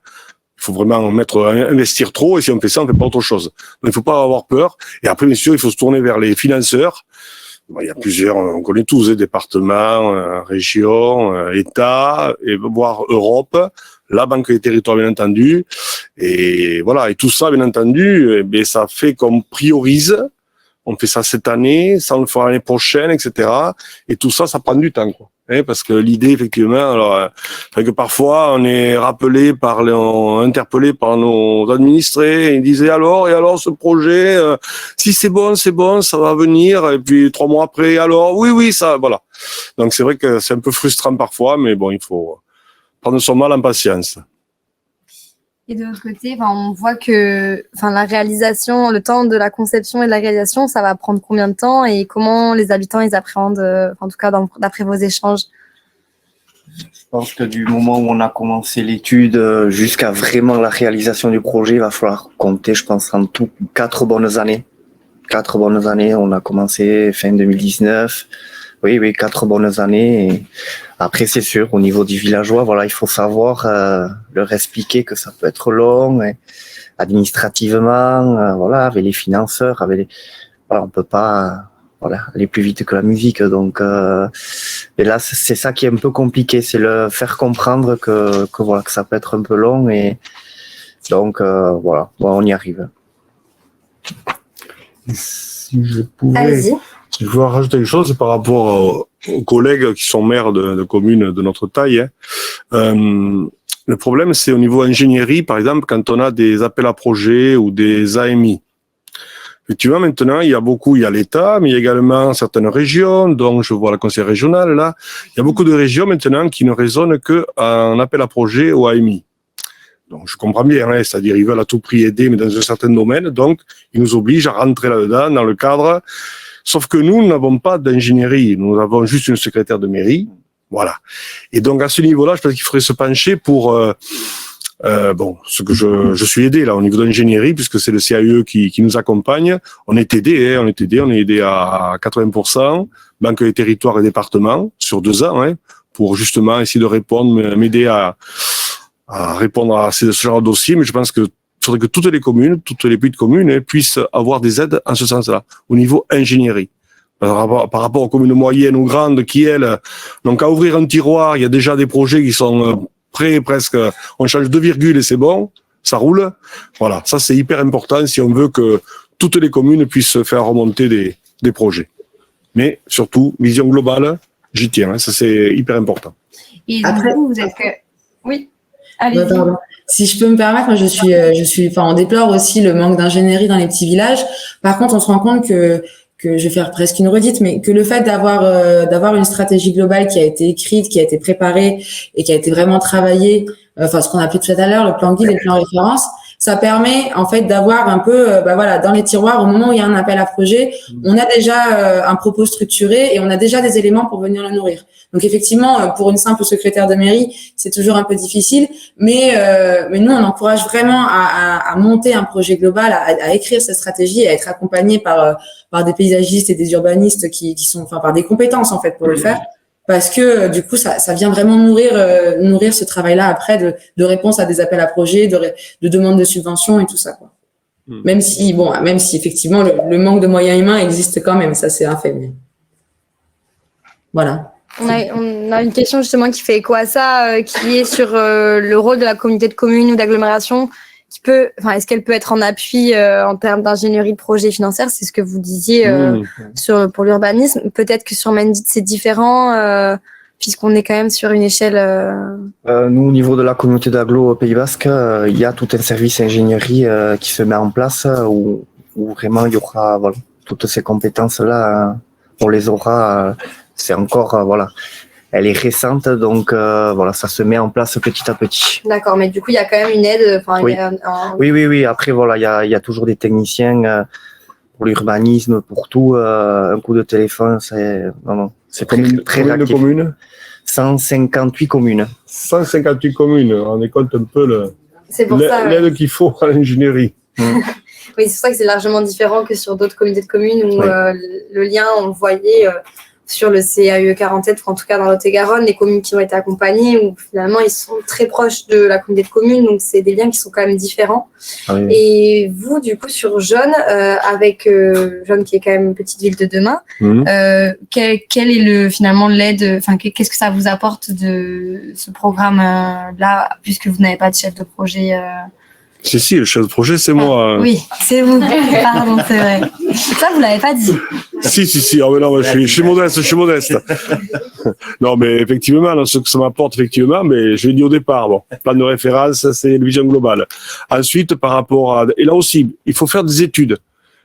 faut vraiment investir trop, et si on fait ça, on fait pas autre chose. Donc, il faut pas avoir peur. Et après, bien sûr, il faut se tourner vers les financeurs. Bon, il y a plusieurs, on connaît tous, départements, régions, État, et voire Europe, la Banque des Territoires, bien entendu. Et voilà. Et tout ça, bien entendu, ça fait qu'on priorise. On fait ça cette année, ça on le fera l'année prochaine, etc. Et tout ça, ça prend du temps, quoi. Parce que l'idée, effectivement, alors, que parfois on est interpellé par nos administrés, et ils disaient alors ce projet, si c'est bon, ça va venir. Et puis 3 mois après, alors oui, ça, voilà. Donc c'est vrai que c'est un peu frustrant parfois, mais bon, il faut prendre son mal en patience. Et de l'autre côté, on voit que la réalisation, le temps de la conception et de la réalisation, ça va prendre combien de temps et comment les habitants ils appréhendent, en tout cas d'après vos échanges? Je pense que du moment où on a commencé l'étude jusqu'à vraiment la réalisation du projet, il va falloir compter, je pense, en tout 4 bonnes années. 4 bonnes années, on a commencé fin 2019. Oui, 4 bonnes années. Et après, c'est sûr, au niveau des villageois, voilà, il faut savoir leur expliquer que ça peut être long, et administrativement, voilà, avec les financeurs, voilà, on peut pas, voilà, aller plus vite que la musique. Donc, et là, c'est ça qui est un peu compliqué, c'est le faire comprendre que voilà, que ça peut être un peu long, et donc voilà, bon, on y arrive. Si je pouvais. Allez-y. Je veux rajouter quelque chose par rapport aux collègues qui sont maires de communes de notre taille. Le problème, c'est au niveau ingénierie, par exemple, quand on a des appels à projets ou des AMI. Effectivement, maintenant, il y a l'État, mais il y a également certaines régions, dont je vois la conseil régionale, là. Il y a beaucoup de régions maintenant qui ne raisonnent qu'en appel à projet ou AMI. Donc, je comprends bien, c'est-à-dire ils veulent à tout prix aider, mais dans un certain domaine, donc ils nous obligent à rentrer là-dedans, dans le cadre. Sauf que nous n'avons pas d'ingénierie, nous avons juste une secrétaire de mairie, voilà. Et donc à ce niveau-là, je pense qu'il faudrait se pencher pour ce que je suis aidé là au niveau d'ingénierie, puisque c'est le CAE qui nous accompagne. On est aidé à 80%, Banque des Territoires et Départements sur 2 ans, pour justement essayer de répondre, m'aider à répondre à ce genre de dossier. Mais je pense que il faudrait que toutes les petites communes puissent avoir des aides en ce sens-là, au niveau ingénierie. Par rapport aux communes moyennes ou grandes qui, elles, n'ont qu'à ouvrir un tiroir, il y a déjà des projets qui sont prêts presque, on change 2 virgules et c'est bon, ça roule. Voilà, ça c'est hyper important si on veut que toutes les communes puissent faire remonter des projets. Mais surtout, vision globale, j'y tiens, ça c'est hyper important. Et après, vous êtes que... Oui, allez-y. Si je peux me permettre, moi on déplore aussi le manque d'ingénierie dans les petits villages. Par contre, on se rend compte que je vais faire presque une redite, mais que le fait d'avoir une stratégie globale qui a été écrite, qui a été préparée et qui a été vraiment travaillée, ce qu'on a appelé tout à l'heure, le plan guide et le plan référence, ça permet en fait d'avoir un peu, dans les tiroirs, au moment où il y a un appel à projet, on a déjà un propos structuré et on a déjà des éléments pour venir le nourrir. Donc effectivement, pour une simple secrétaire de mairie, c'est toujours un peu difficile, mais nous on encourage vraiment à monter un projet global, à écrire cette stratégie, à être accompagné par des paysagistes et des urbanistes qui sont, par des compétences en fait pour le faire, parce que du coup ça vient vraiment nourrir ce travail-là après de réponse à des appels à projets, de demandes de subventions et tout ça, quoi. Même si effectivement le manque de moyens humains existe quand même, ça c'est un fait. Mais... Voilà. On a une question justement qui fait écho à ça, qui est sur le rôle de la communauté de communes ou d'agglomération, est-ce qu'elle peut être en appui en termes d'ingénierie de projet financière? C'est ce que vous disiez pour l'urbanisme. Peut-être que sur Mendit c'est différent, puisqu'on est quand même sur une échelle. Nous, au niveau de la communauté d'agglo au Pays Basque, il y a tout un service ingénierie qui se met en place où vraiment il y aura toutes ces compétences-là, on les aura. C'est encore, elle est récente, donc ça se met en place petit à petit. D'accord, mais du coup, il y a quand même une aide. Oui. Oui. Après, il y a toujours des techniciens pour l'urbanisme, pour tout. Un coup de téléphone, c'est très Combien de communes? 158 communes. 158 communes, on est compte un peu l'aide qu'il faut à l'ingénierie. Oui, c'est pour ça que c'est largement différent que sur d'autres communautés de communes où le lien, on le voyait, sur le CAE 47, en tout cas dans Lot-et-Garonne, les communes qui ont été accompagnées, où finalement ils sont très proches de la communauté de communes, donc c'est des liens qui sont quand même différents. Ah oui. Et vous, du coup, sur Jaune, avec Jaune qui est quand même une petite ville de demain, quel est finalement l'aide, enfin qu'est-ce que ça vous apporte de ce programme-là, puisque vous n'avez pas de chef de projet Si, le chef de projet, c'est moi. Oui, c'est vous. Pardon, c'est vrai. Ça, vous l'avez pas dit. Si. Ah, mais non, je suis modeste. Non, mais effectivement, ce que ça m'apporte, effectivement, mais je l'ai dit au départ, bon, plan de référence, c'est une vision globale. Ensuite, par rapport à, et là aussi, il faut faire des études.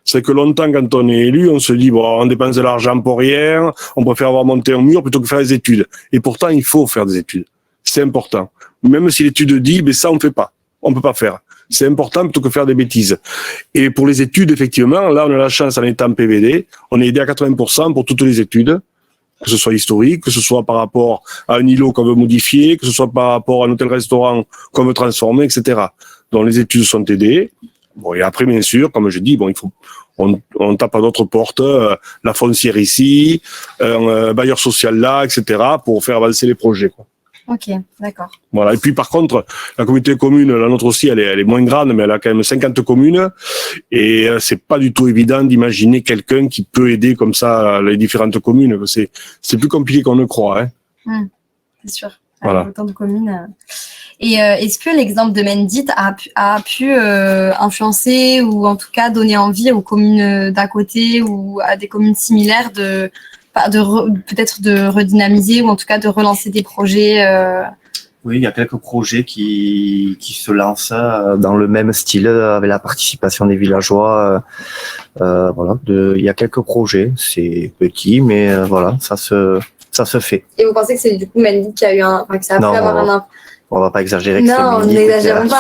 C'est que longtemps, quand on est élu, on se dit, bon, on dépense de l'argent pour rien, on préfère avoir monté un mur plutôt que faire des études. Et pourtant, il faut faire des études. C'est important. Même si l'étude dit, mais ça, on fait pas. On peut pas faire. C'est important plutôt que faire des bêtises. Et pour les études, effectivement, là, on a la chance en étant PVD, on est aidé à 80% pour toutes les études, que ce soit historique, que ce soit par rapport à un îlot qu'on veut modifier, que ce soit par rapport à un hôtel-restaurant qu'on veut transformer, etc. Donc les études sont aidées. Bon, et après, bien sûr, comme je dis, bon, on tape à d'autres portes, la foncière ici, un bailleur social là, etc., pour faire avancer les projets, quoi. Ok, d'accord. Voilà. Et puis, par contre, la communauté commune, la nôtre aussi, elle est moins grande, mais elle a quand même 50 communes. Et c'est pas du tout évident d'imaginer quelqu'un qui peut aider comme ça les différentes communes. C'est plus compliqué qu'on ne croit, hein. C'est sûr. Voilà. Avec autant de communes. Et est-ce que l'exemple de Mendit a pu influencer ou en tout cas donner envie aux communes d'à côté ou à des communes similaires peut-être de redynamiser ou en tout cas de relancer des projets Oui, il y a quelques projets qui se lancent dans le même style avec la participation des villageois. Voilà, il y a quelques projets, c'est petit, mais voilà, ça se fait. Et vous pensez que c'est du coup Mendit qui a eu que ça a pu avoir un impact? On va pas exagérer. Non, n'exagérons pas.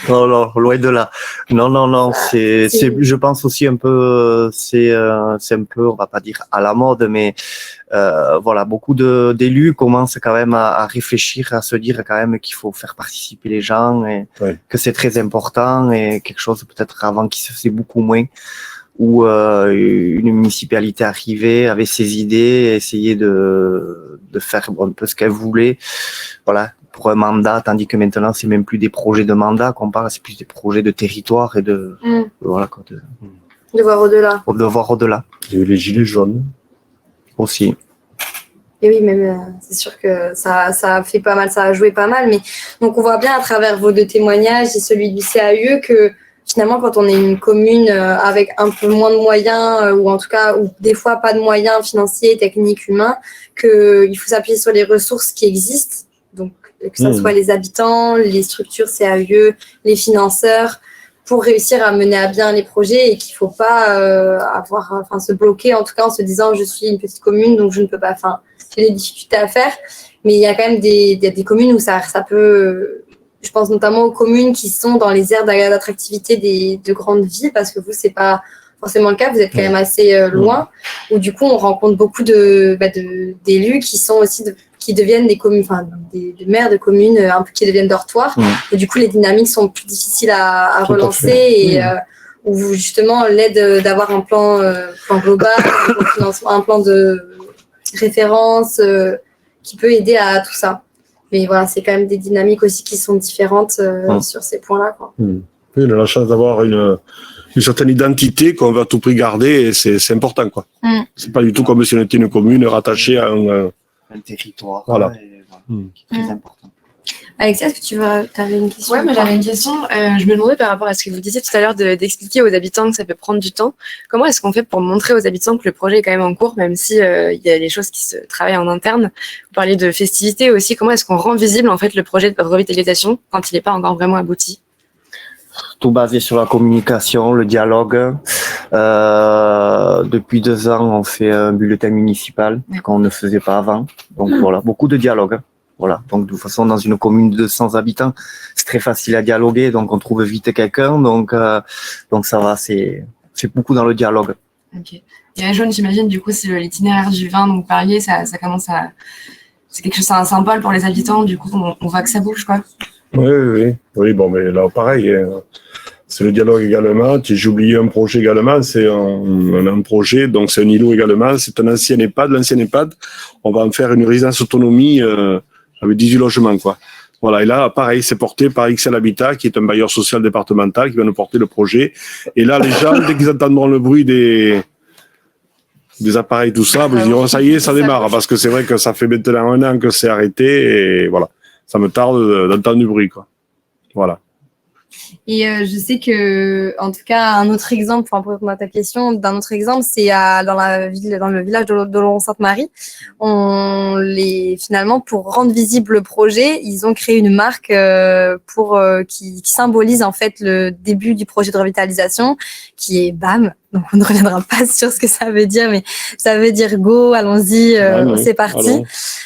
Non, loin de là. Non. Je pense aussi un peu, c'est un peu, on va pas dire à la mode, mais voilà, beaucoup d'élus commencent quand même à réfléchir, à se dire quand même qu'il faut faire participer les gens et que c'est très important et quelque chose peut-être avant qui se faisait beaucoup moins. Où une municipalité arrivait, avait ses idées, essayait de faire un peu ce qu'elle voulait, voilà, pour un mandat, tandis que maintenant c'est même plus des projets de mandat qu'on parle, c'est plus des projets de territoire et voilà quoi, de voir au-delà. De voir au-delà. Il y a eu les gilets jaunes aussi. Et oui, même c'est sûr que ça a fait pas mal, ça a joué pas mal, mais donc on voit bien à travers vos deux témoignages et celui du CAE que finalement, quand on est une commune avec un peu moins de moyens, ou en tout cas, ou des fois pas de moyens financiers, techniques, humains, qu'il faut s'appuyer sur les ressources qui existent. Donc, que ce soit les habitants, les structures CAE, les financeurs, pour réussir à mener à bien les projets et qu'il ne faut pas se bloquer, en tout cas en se disant je suis une petite commune, donc je ne peux pas, j'ai des difficultés à faire. Mais il y a quand même des communes où ça peut... Je pense notamment aux communes qui sont dans les aires d'attractivité de grandes villes, parce que vous, c'est pas forcément le cas, vous êtes quand même assez loin, où du coup, on rencontre beaucoup d'élus qui sont aussi, qui deviennent des communes, des maires de communes un peu qui deviennent dortoirs, et du coup, les dynamiques sont plus difficiles à relancer, et où justement, l'aide d'avoir un plan global, un plan de référence qui peut aider à tout ça. Mais voilà, c'est quand même des dynamiques aussi qui sont différentes sur ces points-là, quoi. Oui, on a la chance d'avoir une certaine identité qu'on va à tout prix garder et c'est important, quoi. C'est pas du tout comme si on était une commune rattachée à un territoire. Voilà. Qui est très important. Alexia, est-ce que tu avais une question? Ouais, moi j'avais une question. Je me demandais par rapport à ce que vous disiez tout à l'heure d'expliquer aux habitants que ça peut prendre du temps. Comment est-ce qu'on fait pour montrer aux habitants que le projet est quand même en cours, même si il y a des choses qui se travaillent en interne? Vous parliez de festivités aussi. Comment est-ce qu'on rend visible en fait le projet de revitalisation quand il n'est pas encore vraiment abouti? Tout basé sur la communication, le dialogue. Depuis 2 ans, on fait un bulletin municipal qu'on ne faisait pas avant. Donc voilà, beaucoup de dialogue. Voilà. Donc de toute façon, dans une commune de 200 habitants, c'est très facile à dialoguer. Donc on trouve vite quelqu'un. Donc ça va, c'est beaucoup dans le dialogue. Ok. Et à Jaune, j'imagine du coup, c'est l'itinéraire du vin dont vous parliez. Ça commence à, c'est quelque chose, c'est un symbole pour les habitants. Du coup, on voit que ça bouge, quoi. Oui. Bon, mais là, pareil. C'est le dialogue également. J'ai oublié un projet également. C'est un projet, donc c'est un îlot également. C'est un ancien EHPAD. L'ancien EHPAD, on va en faire une résidence autonomie avec 18 logements, quoi. Voilà. Et là, pareil, c'est porté par XL Habitat, qui est un bailleur social départemental, qui va nous porter le projet. Et là, les gens, dès qu'ils entendront le bruit des appareils, tout ça, ils diront, ça y est, ça démarre. Parce que c'est vrai que ça fait maintenant 1 an que c'est arrêté. Et voilà. Ça me tarde d'entendre du bruit, quoi. Voilà. Et je sais que, en tout cas, un autre exemple, pour répondre à ta question, d'un autre exemple, c'est dans le village d'Oloron-Sainte-Marie. Finalement, pour rendre visible le projet, ils ont créé une marque qui symbolise en fait le début du projet de revitalisation, qui est BAM. Donc, on ne reviendra pas sur ce que ça veut dire, mais ça veut dire go, allons-y, c'est parti.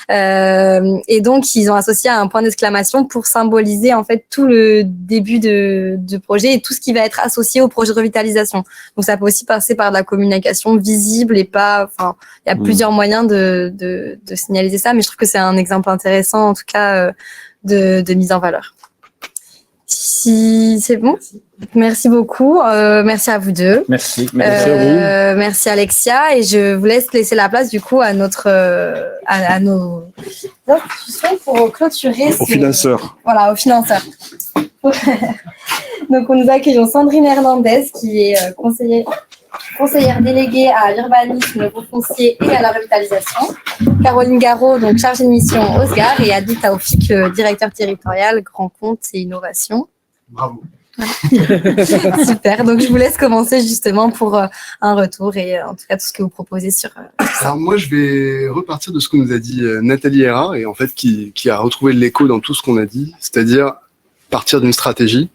Et donc, ils ont associé à un point d'exclamation pour symboliser en fait tout le début de projet et tout ce qui va être associé au projet de revitalisation. Donc, ça peut aussi passer par de la communication visible et pas. Enfin, il y a plusieurs moyens de signaliser ça, mais je trouve que c'est un exemple intéressant, en tout cas, de mise en valeur. Si c'est bon. Merci beaucoup. Merci à vous deux. Merci. Merci à vous. Merci Alexia. Et je vous laisser la place du coup à nos institutions pour clôturer. Aux financeurs. Voilà, aux financeurs. Donc nous accueillons Sandrine Hernandez qui est conseillère déléguée à l'urbanisme, au foncier et à la revitalisation. Caroline Garot, donc chargée de mission OSGAR, et Adi Taoufik, directeur territorial Grand Compte et Innovation. Bravo. Voilà. Super. Donc je vous laisse commencer justement pour un retour et en tout cas tout ce que vous proposez sur. Alors moi je vais repartir de ce que nous a dit Nathalie Héra et en fait qui a retrouvé l'écho dans tout ce qu'on a dit, c'est-à-dire partir d'une stratégie,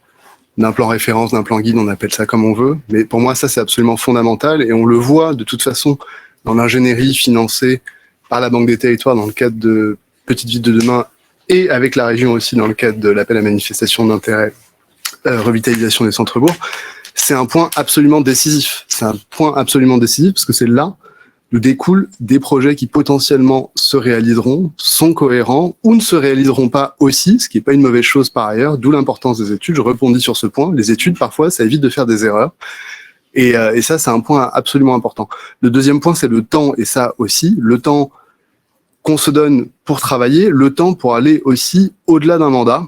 d'un plan référence, d'un plan guide, on appelle ça comme on veut, mais pour moi ça c'est absolument fondamental et on le voit de toute façon dans l'ingénierie financée par la Banque des Territoires dans le cadre de Petites Villes de demain et avec la région aussi dans le cadre de l'appel à manifestation d'intérêt revitalisation des centres-bourgs, c'est un point absolument décisif. C'est un point absolument décisif parce que c'est là où découlent des projets qui potentiellement se réaliseront, sont cohérents ou ne se réaliseront pas aussi, ce qui n'est pas une mauvaise chose par ailleurs, d'où l'importance des études. Je rebondis sur ce point. Les études, parfois, ça évite de faire des erreurs. Et ça, c'est un point absolument important. Le deuxième point, c'est le temps. Et ça aussi, le temps qu'on se donne pour travailler, le temps pour aller aussi au-delà d'un mandat.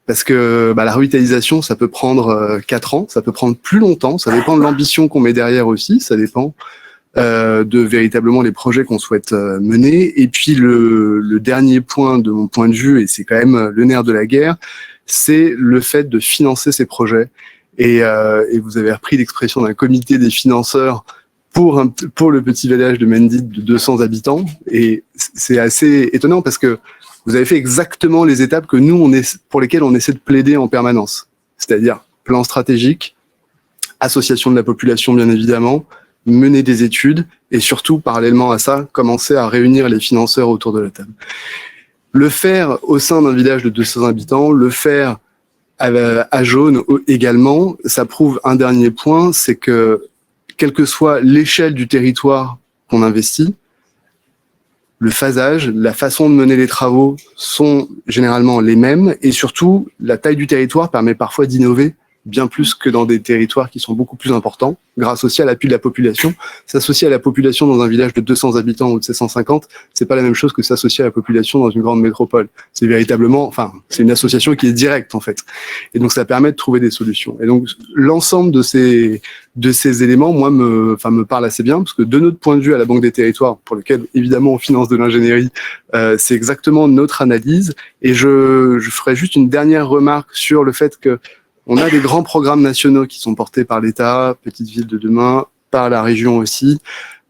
Parce que la revitalisation, ça peut prendre 4 ans, ça peut prendre plus longtemps, ça dépend de l'ambition qu'on met derrière aussi, ça dépend de véritablement les projets qu'on souhaite mener. Et puis le dernier point de mon point de vue, et c'est quand même le nerf de la guerre, c'est le fait de financer ces projets. Et vous avez repris l'expression d'un comité des financeurs pour le petit village de Mendit de 200 habitants. Et c'est assez étonnant parce que vous avez fait exactement les étapes que nous, pour lesquelles on essaie de plaider en permanence. C'est-à-dire plan stratégique, association de la population, bien évidemment, mener des études et surtout, parallèlement à ça, commencer à réunir les financeurs autour de la table. Le faire au sein d'un village de 200 habitants, le faire à Jaune également, ça prouve un dernier point, c'est que quelle que soit l'échelle du territoire qu'on investit, le phasage, la façon de mener les travaux sont généralement les mêmes et surtout, la taille du territoire permet parfois d'innover bien plus que dans des territoires qui sont beaucoup plus importants, grâce aussi à l'appui de la population. S'associer à la population dans un village de 200 habitants ou de 750, c'est pas la même chose que s'associer à la population dans une grande métropole. C'est véritablement, c'est une association qui est directe, en fait. Et donc, ça permet de trouver des solutions. Et donc, l'ensemble de ces éléments, moi, me parle assez bien, parce que de notre point de vue à la Banque des Territoires, pour lequel, évidemment, on finance de l'ingénierie, c'est exactement notre analyse. Et je ferai juste une dernière remarque sur le fait que on a des grands programmes nationaux qui sont portés par l'État, Petites Villes de demain, par la région aussi.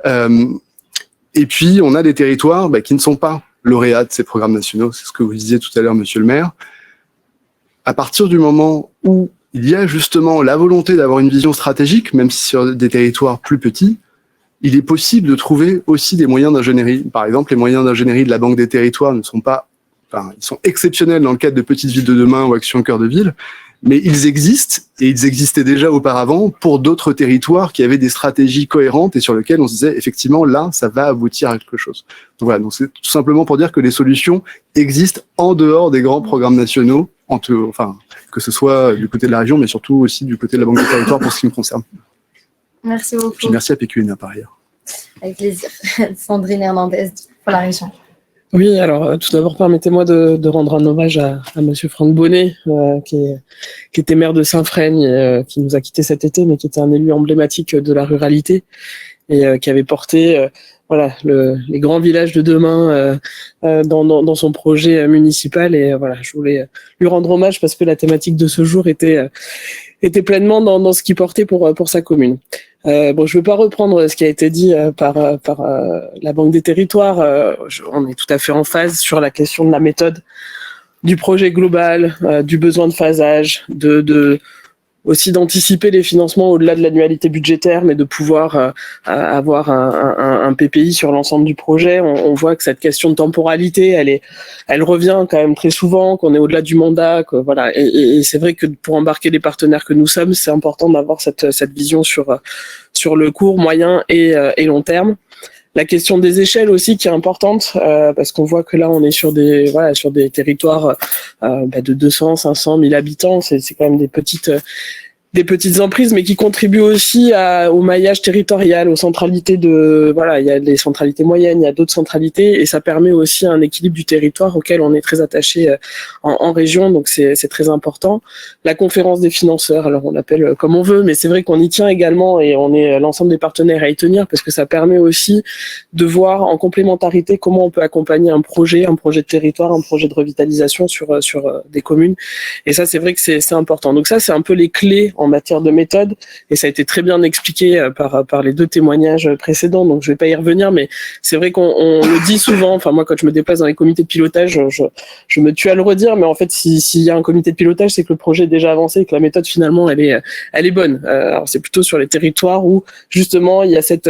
Et puis, on a des territoires qui ne sont pas lauréats de ces programmes nationaux. C'est ce que vous disiez tout à l'heure, monsieur le maire. À partir du moment où il y a justement la volonté d'avoir une vision stratégique, même si sur des territoires plus petits, il est possible de trouver aussi des moyens d'ingénierie. Par exemple, les moyens d'ingénierie de la Banque des Territoires ne sont pas... ils sont exceptionnels dans le cadre de Petites Villes de demain ou Action Cœur de Ville, mais ils existent, et ils existaient déjà auparavant pour d'autres territoires qui avaient des stratégies cohérentes et sur lesquelles on se disait, effectivement, là, ça va aboutir à quelque chose. Donc voilà, donc c'est tout simplement pour dire que les solutions existent en dehors des grands programmes nationaux, que que ce soit du côté de la région, mais surtout aussi du côté de la Banque des Territoires pour ce qui me concerne. Merci beaucoup. Puis merci à PQNA par ailleurs. Avec plaisir. Sandrine Hernandez pour la région. Oui, alors tout d'abord, permettez-moi de rendre un hommage à Monsieur Franck Bonnet, qui était maire de Saint-Frègne, qui nous a quittés cet été, mais qui était un élu emblématique de la ruralité et qui avait porté les grands villages de demain dans son projet municipal. Et voilà, je voulais lui rendre hommage parce que la thématique de ce jour était pleinement dans ce qu'il portait pour sa commune. Je ne vais pas reprendre ce qui a été dit par la Banque des Territoires. On est tout à fait en phase sur la question de la méthode, du projet global, du besoin de phasage, aussi d'anticiper les financements au-delà de l'annualité budgétaire, mais de pouvoir avoir un PPI sur l'ensemble du projet. On voit que cette question de temporalité, elle revient quand même très souvent, qu'on est au-delà du mandat, que voilà. Et c'est vrai que pour embarquer les partenaires que nous sommes, c'est important d'avoir cette vision sur le court, moyen et long terme. La question des échelles aussi qui est importante parce qu'on voit que là on est sur des territoires de 200, 500, 1000 habitants, c'est quand même des petites emprises, mais qui contribuent aussi au maillage territorial, aux centralités il y a des centralités moyennes, il y a d'autres centralités, et ça permet aussi un équilibre du territoire auquel on est très attaché en région, donc c'est très important. La conférence des financeurs, alors on l'appelle comme on veut, mais c'est vrai qu'on y tient également, et on est l'ensemble des partenaires à y tenir, parce que ça permet aussi de voir en complémentarité comment on peut accompagner un projet de territoire, un projet de revitalisation sur des communes, et ça c'est vrai que c'est important. Donc ça c'est un peu les clés en matière de méthode, et ça a été très bien expliqué par les deux témoignages précédents, donc je vais pas y revenir, mais c'est vrai qu'on le dit souvent, enfin moi quand je me déplace dans les comités de pilotage, je me tue à le redire, mais en fait s'il y a un comité de pilotage, c'est que le projet est déjà avancé et que la méthode finalement elle est bonne. Alors c'est plutôt sur les territoires où justement il y a cette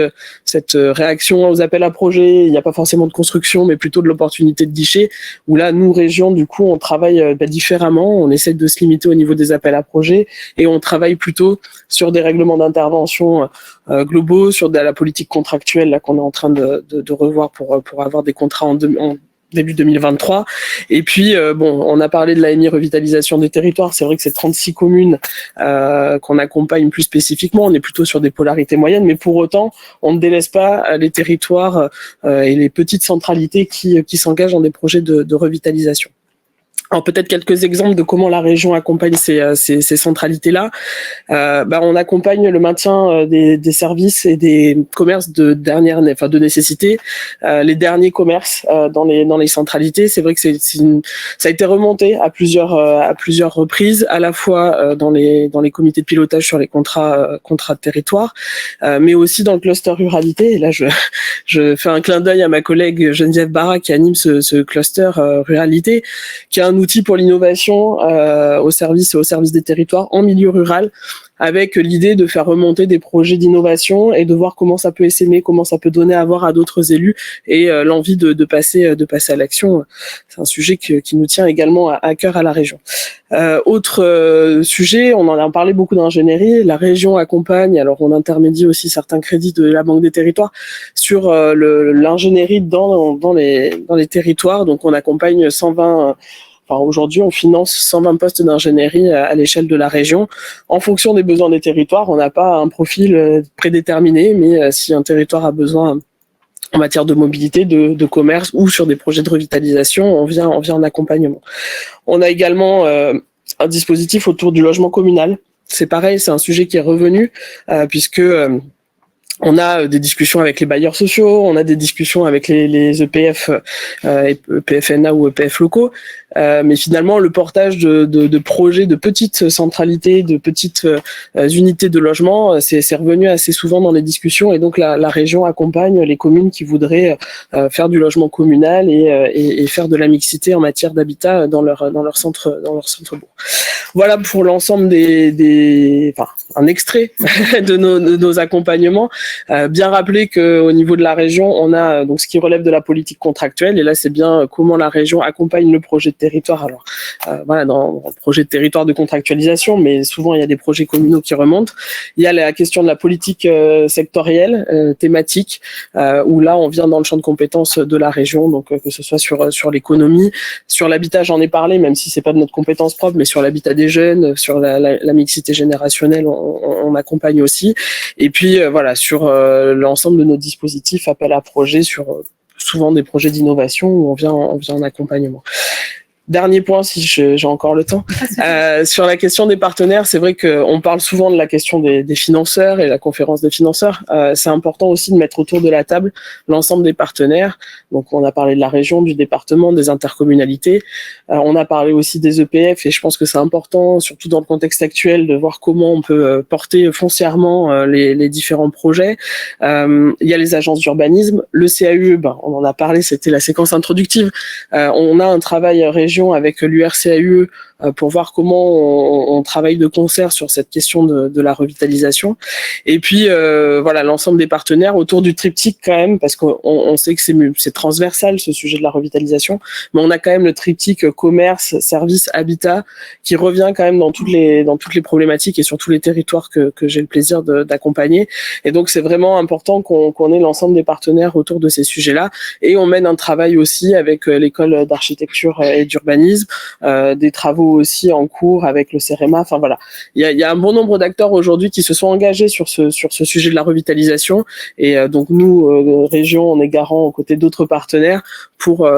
réaction aux appels à projets, il n'y a pas forcément de construction, mais plutôt de l'opportunité de guichet, où là nous région du coup on travaille différemment, on essaie de se limiter au niveau des appels à projets, et on travaille plutôt sur des règlements d'intervention globaux, sur de la politique contractuelle là qu'on est en train de revoir pour avoir des contrats en début 2023. Et puis on a parlé de l'AMI revitalisation des territoires, c'est vrai que c'est 36 communes qu'on accompagne plus spécifiquement, on est plutôt sur des polarités moyennes, mais pour autant on ne délaisse pas les territoires et les petites centralités qui s'engagent dans des projets de revitalisation. Alors peut-être quelques exemples de comment la région accompagne ces centralités-là. On accompagne le maintien des services et des commerces de nécessité. Les derniers commerces dans les centralités, c'est vrai que ça a été remonté à plusieurs reprises, à la fois dans les comités de pilotage sur les contrats de territoire, mais aussi dans le cluster ruralité. Et là, je fais un clin d'œil à ma collègue Geneviève Barra qui anime ce cluster ruralité, qui est un outil pour l'innovation au service des territoires en milieu rural, avec l'idée de faire remonter des projets d'innovation et de voir comment ça peut essaimer, comment ça peut donner à voir à d'autres élus, et l'envie de passer à l'action. C'est un sujet qui nous tient également à cœur à la région. Autre sujet, on en a parlé beaucoup d'ingénierie, la région accompagne, alors on intermédie aussi certains crédits de la Banque des Territoires sur l'ingénierie dans les territoires, donc on accompagne 120. Enfin, aujourd'hui, on finance 120 postes d'ingénierie à l'échelle de la région. En fonction des besoins des territoires, on n'a pas un profil prédéterminé, mais si un territoire a besoin en matière de mobilité, de commerce ou sur des projets de revitalisation, on vient en accompagnement. On a également un dispositif autour du logement communal. C'est pareil, c'est un sujet qui est revenu puisque on a des discussions avec les bailleurs sociaux, on a des discussions avec les EPF, EPFNA ou EPF locaux, mais finalement le portage de projets de petites centralités, de petites unités de logement, c'est revenu assez souvent dans les discussions, et donc la région accompagne les communes qui voudraient faire du logement communal et faire de la mixité en matière d'habitat dans leur centre-bourg. Voilà pour l'ensemble un extrait de nos accompagnements. Bien rappeler qu'au niveau de la région, on a donc ce qui relève de la politique contractuelle, et là c'est bien comment la région accompagne le projet de territoires. Alors voilà, dans le projet de territoire de contractualisation, mais souvent il y a des projets communaux qui remontent. Il y a la question de la politique sectorielle, thématique, où là on vient dans le champ de compétences de la région, donc que ce soit sur l'économie, sur l'habitat, j'en ai parlé, même si c'est pas de notre compétence propre, mais sur l'habitat des jeunes, sur la mixité générationnelle, on accompagne aussi. Et puis voilà, sur l'ensemble de nos dispositifs, appel à projets, sur souvent des projets d'innovation où on vient en accompagnement. Dernier point, si j'ai encore le temps, sur la question des partenaires, c'est vrai qu'on parle souvent de la question des financeurs et la conférence des financeurs. C'est important aussi de mettre autour de la table l'ensemble des partenaires. Donc, on a parlé de la région, du département, des intercommunalités. On a parlé aussi des EPF et je pense que c'est important, surtout dans le contexte actuel, de voir comment on peut porter foncièrement les différents projets. Il y a les agences d'urbanisme, le CAUE, on en a parlé, c'était la séquence introductive. On a un travail région avec l'URCAUE pour voir comment on travaille de concert sur cette question de la revitalisation. Et puis voilà, l'ensemble des partenaires autour du triptyque quand même, parce qu'on sait que c'est transversal ce sujet de la revitalisation, mais on a quand même le triptyque commerce, service, habitat qui revient quand même dans toutes les problématiques et sur tous les territoires que j'ai le plaisir d'accompagner. Et donc c'est vraiment important qu'on ait l'ensemble des partenaires autour de ces sujets-là. Et on mène un travail aussi avec l'école d'architecture et d'urbanisme, des travaux aussi en cours avec le CEREMA. Enfin voilà, il y a un bon nombre d'acteurs aujourd'hui qui se sont engagés sur ce sujet de la revitalisation. Et donc nous, région, on est garant aux côtés d'autres partenaires pour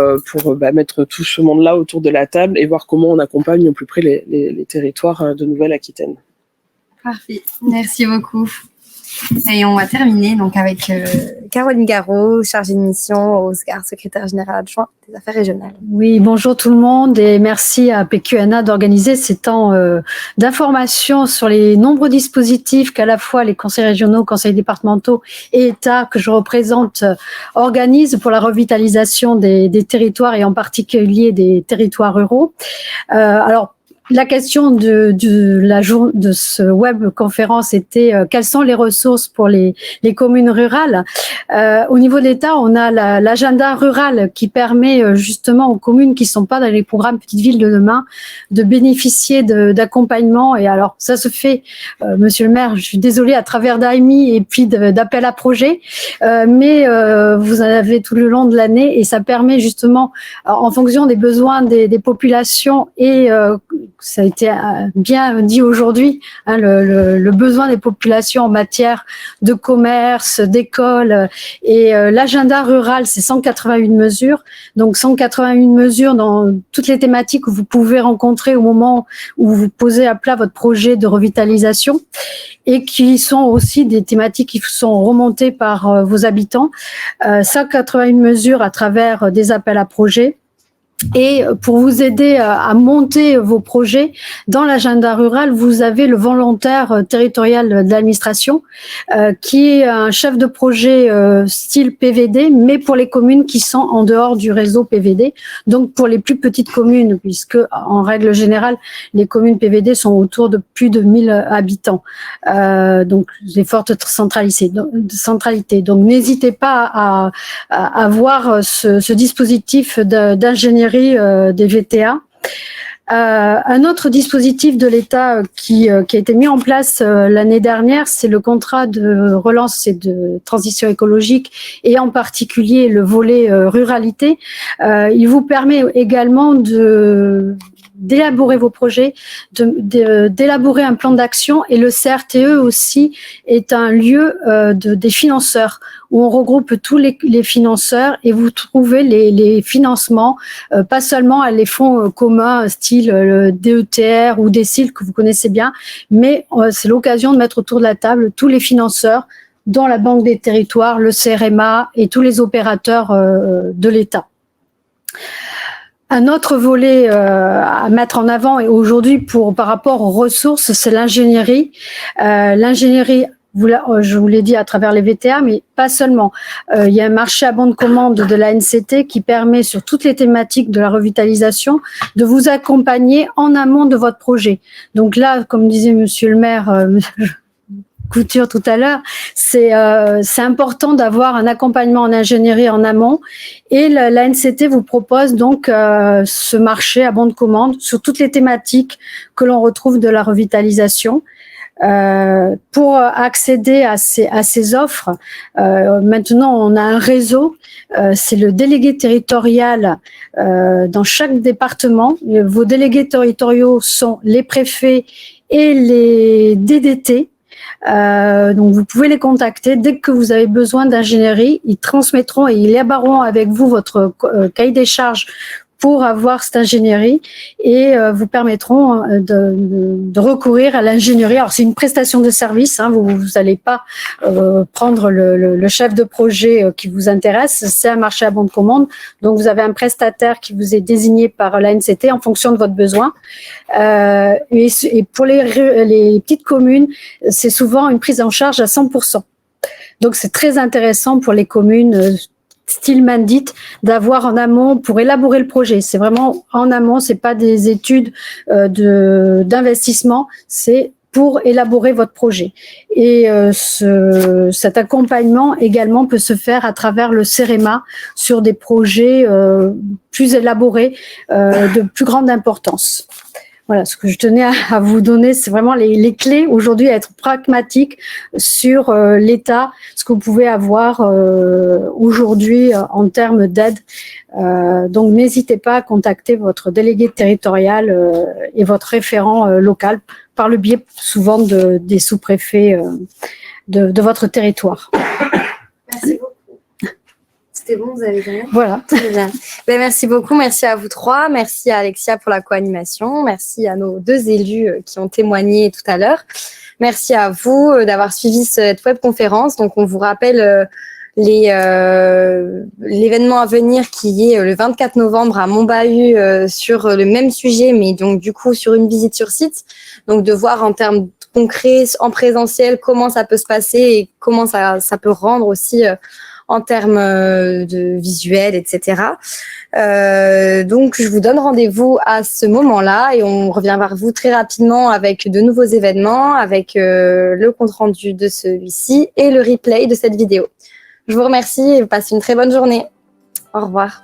mettre tout ce monde-là autour de la table et voir comment on accompagne au plus près les territoires de Nouvelle-Aquitaine. Parfait, merci beaucoup. Et on va terminer donc avec Caroline Garot, chargée de mission au SGAR, secrétaire générale adjoint des affaires régionales. Oui, bonjour tout le monde et merci à PQNA d'organiser ces temps d'information sur les nombreux dispositifs qu'à la fois les conseils régionaux, conseils départementaux et États que je représente organisent pour la revitalisation des territoires et en particulier des territoires ruraux. Alors, la question de ce web conférence était quelles sont les ressources pour les communes rurales. Au niveau de l'État, on a l'agenda rural qui permet justement aux communes qui sont pas dans les programmes Petites Villes de demain de bénéficier d'accompagnement. Et alors ça se fait, Monsieur le maire, je suis désolée, à travers d'AMI et puis d'appel à projet, mais vous en avez tout le long de l'année et ça permet justement, en fonction des besoins des populations et ça a été bien dit aujourd'hui, hein, le besoin des populations en matière de commerce, d'école et l'agenda rural, c'est 181 mesures. Donc 181 mesures dans toutes les thématiques que vous pouvez rencontrer au moment où vous posez à plat votre projet de revitalisation et qui sont aussi des thématiques qui sont remontées par vos habitants. 181 mesures à travers des appels à projets. Et pour vous aider à monter vos projets, dans l'agenda rural, vous avez le volontaire territorial de l'administration, qui est un chef de projet style PVD, mais pour les communes qui sont en dehors du réseau PVD. Donc pour les plus petites communes, puisque en règle générale, les communes PVD sont autour de plus de 1000 habitants. Donc des fortes centralité. Donc n'hésitez pas à voir ce dispositif d'ingénierie des VTA. Un autre dispositif de l'État qui a été mis en place l'année dernière, c'est le contrat de relance et de transition écologique et en particulier le volet ruralité. Il vous permet également d'élaborer vos projets, d'élaborer un plan d'action et le CRTE aussi est un lieu des financeurs où on regroupe tous les financeurs et vous trouvez les financements, pas seulement les fonds communs style DETR ou DECIL que vous connaissez bien, mais c'est l'occasion de mettre autour de la table tous les financeurs dont la Banque des Territoires, le CEREMA et tous les opérateurs de l'État. Un autre volet à mettre en avant et aujourd'hui par rapport aux ressources, c'est l'ingénierie. L'ingénierie, je vous l'ai dit à travers les VTA, mais pas seulement. Il y a un marché à bon de commande de la NCT qui permet sur toutes les thématiques de la revitalisation de vous accompagner en amont de votre projet. Donc là, comme disait Monsieur le maire, Couture tout à l'heure, c'est important d'avoir un accompagnement en ingénierie en amont. Et l'ANCT vous propose donc ce marché à bon de commande sur toutes les thématiques que l'on retrouve de la revitalisation. Pour accéder à ces offres, maintenant on a un réseau, c'est le délégué territorial dans chaque département. Vos délégués territoriaux sont les préfets et les DDT. Donc vous pouvez les contacter dès que vous avez besoin d'ingénierie. Ils transmettront et ils élaboreront avec vous votre cahier des charges pour avoir cette ingénierie et vous permettront de recourir à l'ingénierie. Alors c'est une prestation de service, hein, vous n'allez pas prendre le chef de projet qui vous intéresse, c'est un marché à bon de commande, donc vous avez un prestataire qui vous est désigné par l'ANCT en fonction de votre besoin. Et pour les petites communes, c'est souvent une prise en charge à 100%. Donc c'est très intéressant pour les communes style Mandit, d'avoir en amont pour élaborer le projet. C'est vraiment en amont, c'est pas des études d'investissement, c'est pour élaborer votre projet. Et cet accompagnement également peut se faire à travers le CEREMA sur des projets plus élaborés, de plus grande importance. Voilà, ce que je tenais à vous donner, c'est vraiment les clés aujourd'hui, à être pragmatique sur l'État, ce que vous pouvez avoir aujourd'hui en termes d'aide. Donc, n'hésitez pas à contacter votre délégué territorial et votre référent local par le biais souvent des sous-préfets de votre territoire. Merci beaucoup. C'était bon, vous avez gagné. Voilà. Très bien. Ben, merci beaucoup. Merci à vous trois. Merci à Alexia pour la co-animation. Merci à nos deux élus qui ont témoigné tout à l'heure. Merci à vous d'avoir suivi cette webconférence. Donc, on vous rappelle l'événement à venir qui est le 24 novembre à Montbahut sur le même sujet, mais donc du coup sur une visite sur site. Donc, de voir en termes concrets, en présentiel, comment ça peut se passer et comment ça peut rendre aussi en termes de visuel, etc. Donc, je vous donne rendez-vous à ce moment-là et on revient vers vous très rapidement avec de nouveaux événements, avec le compte-rendu de celui-ci et le replay de cette vidéo. Je vous remercie et passez une très bonne journée. Au revoir.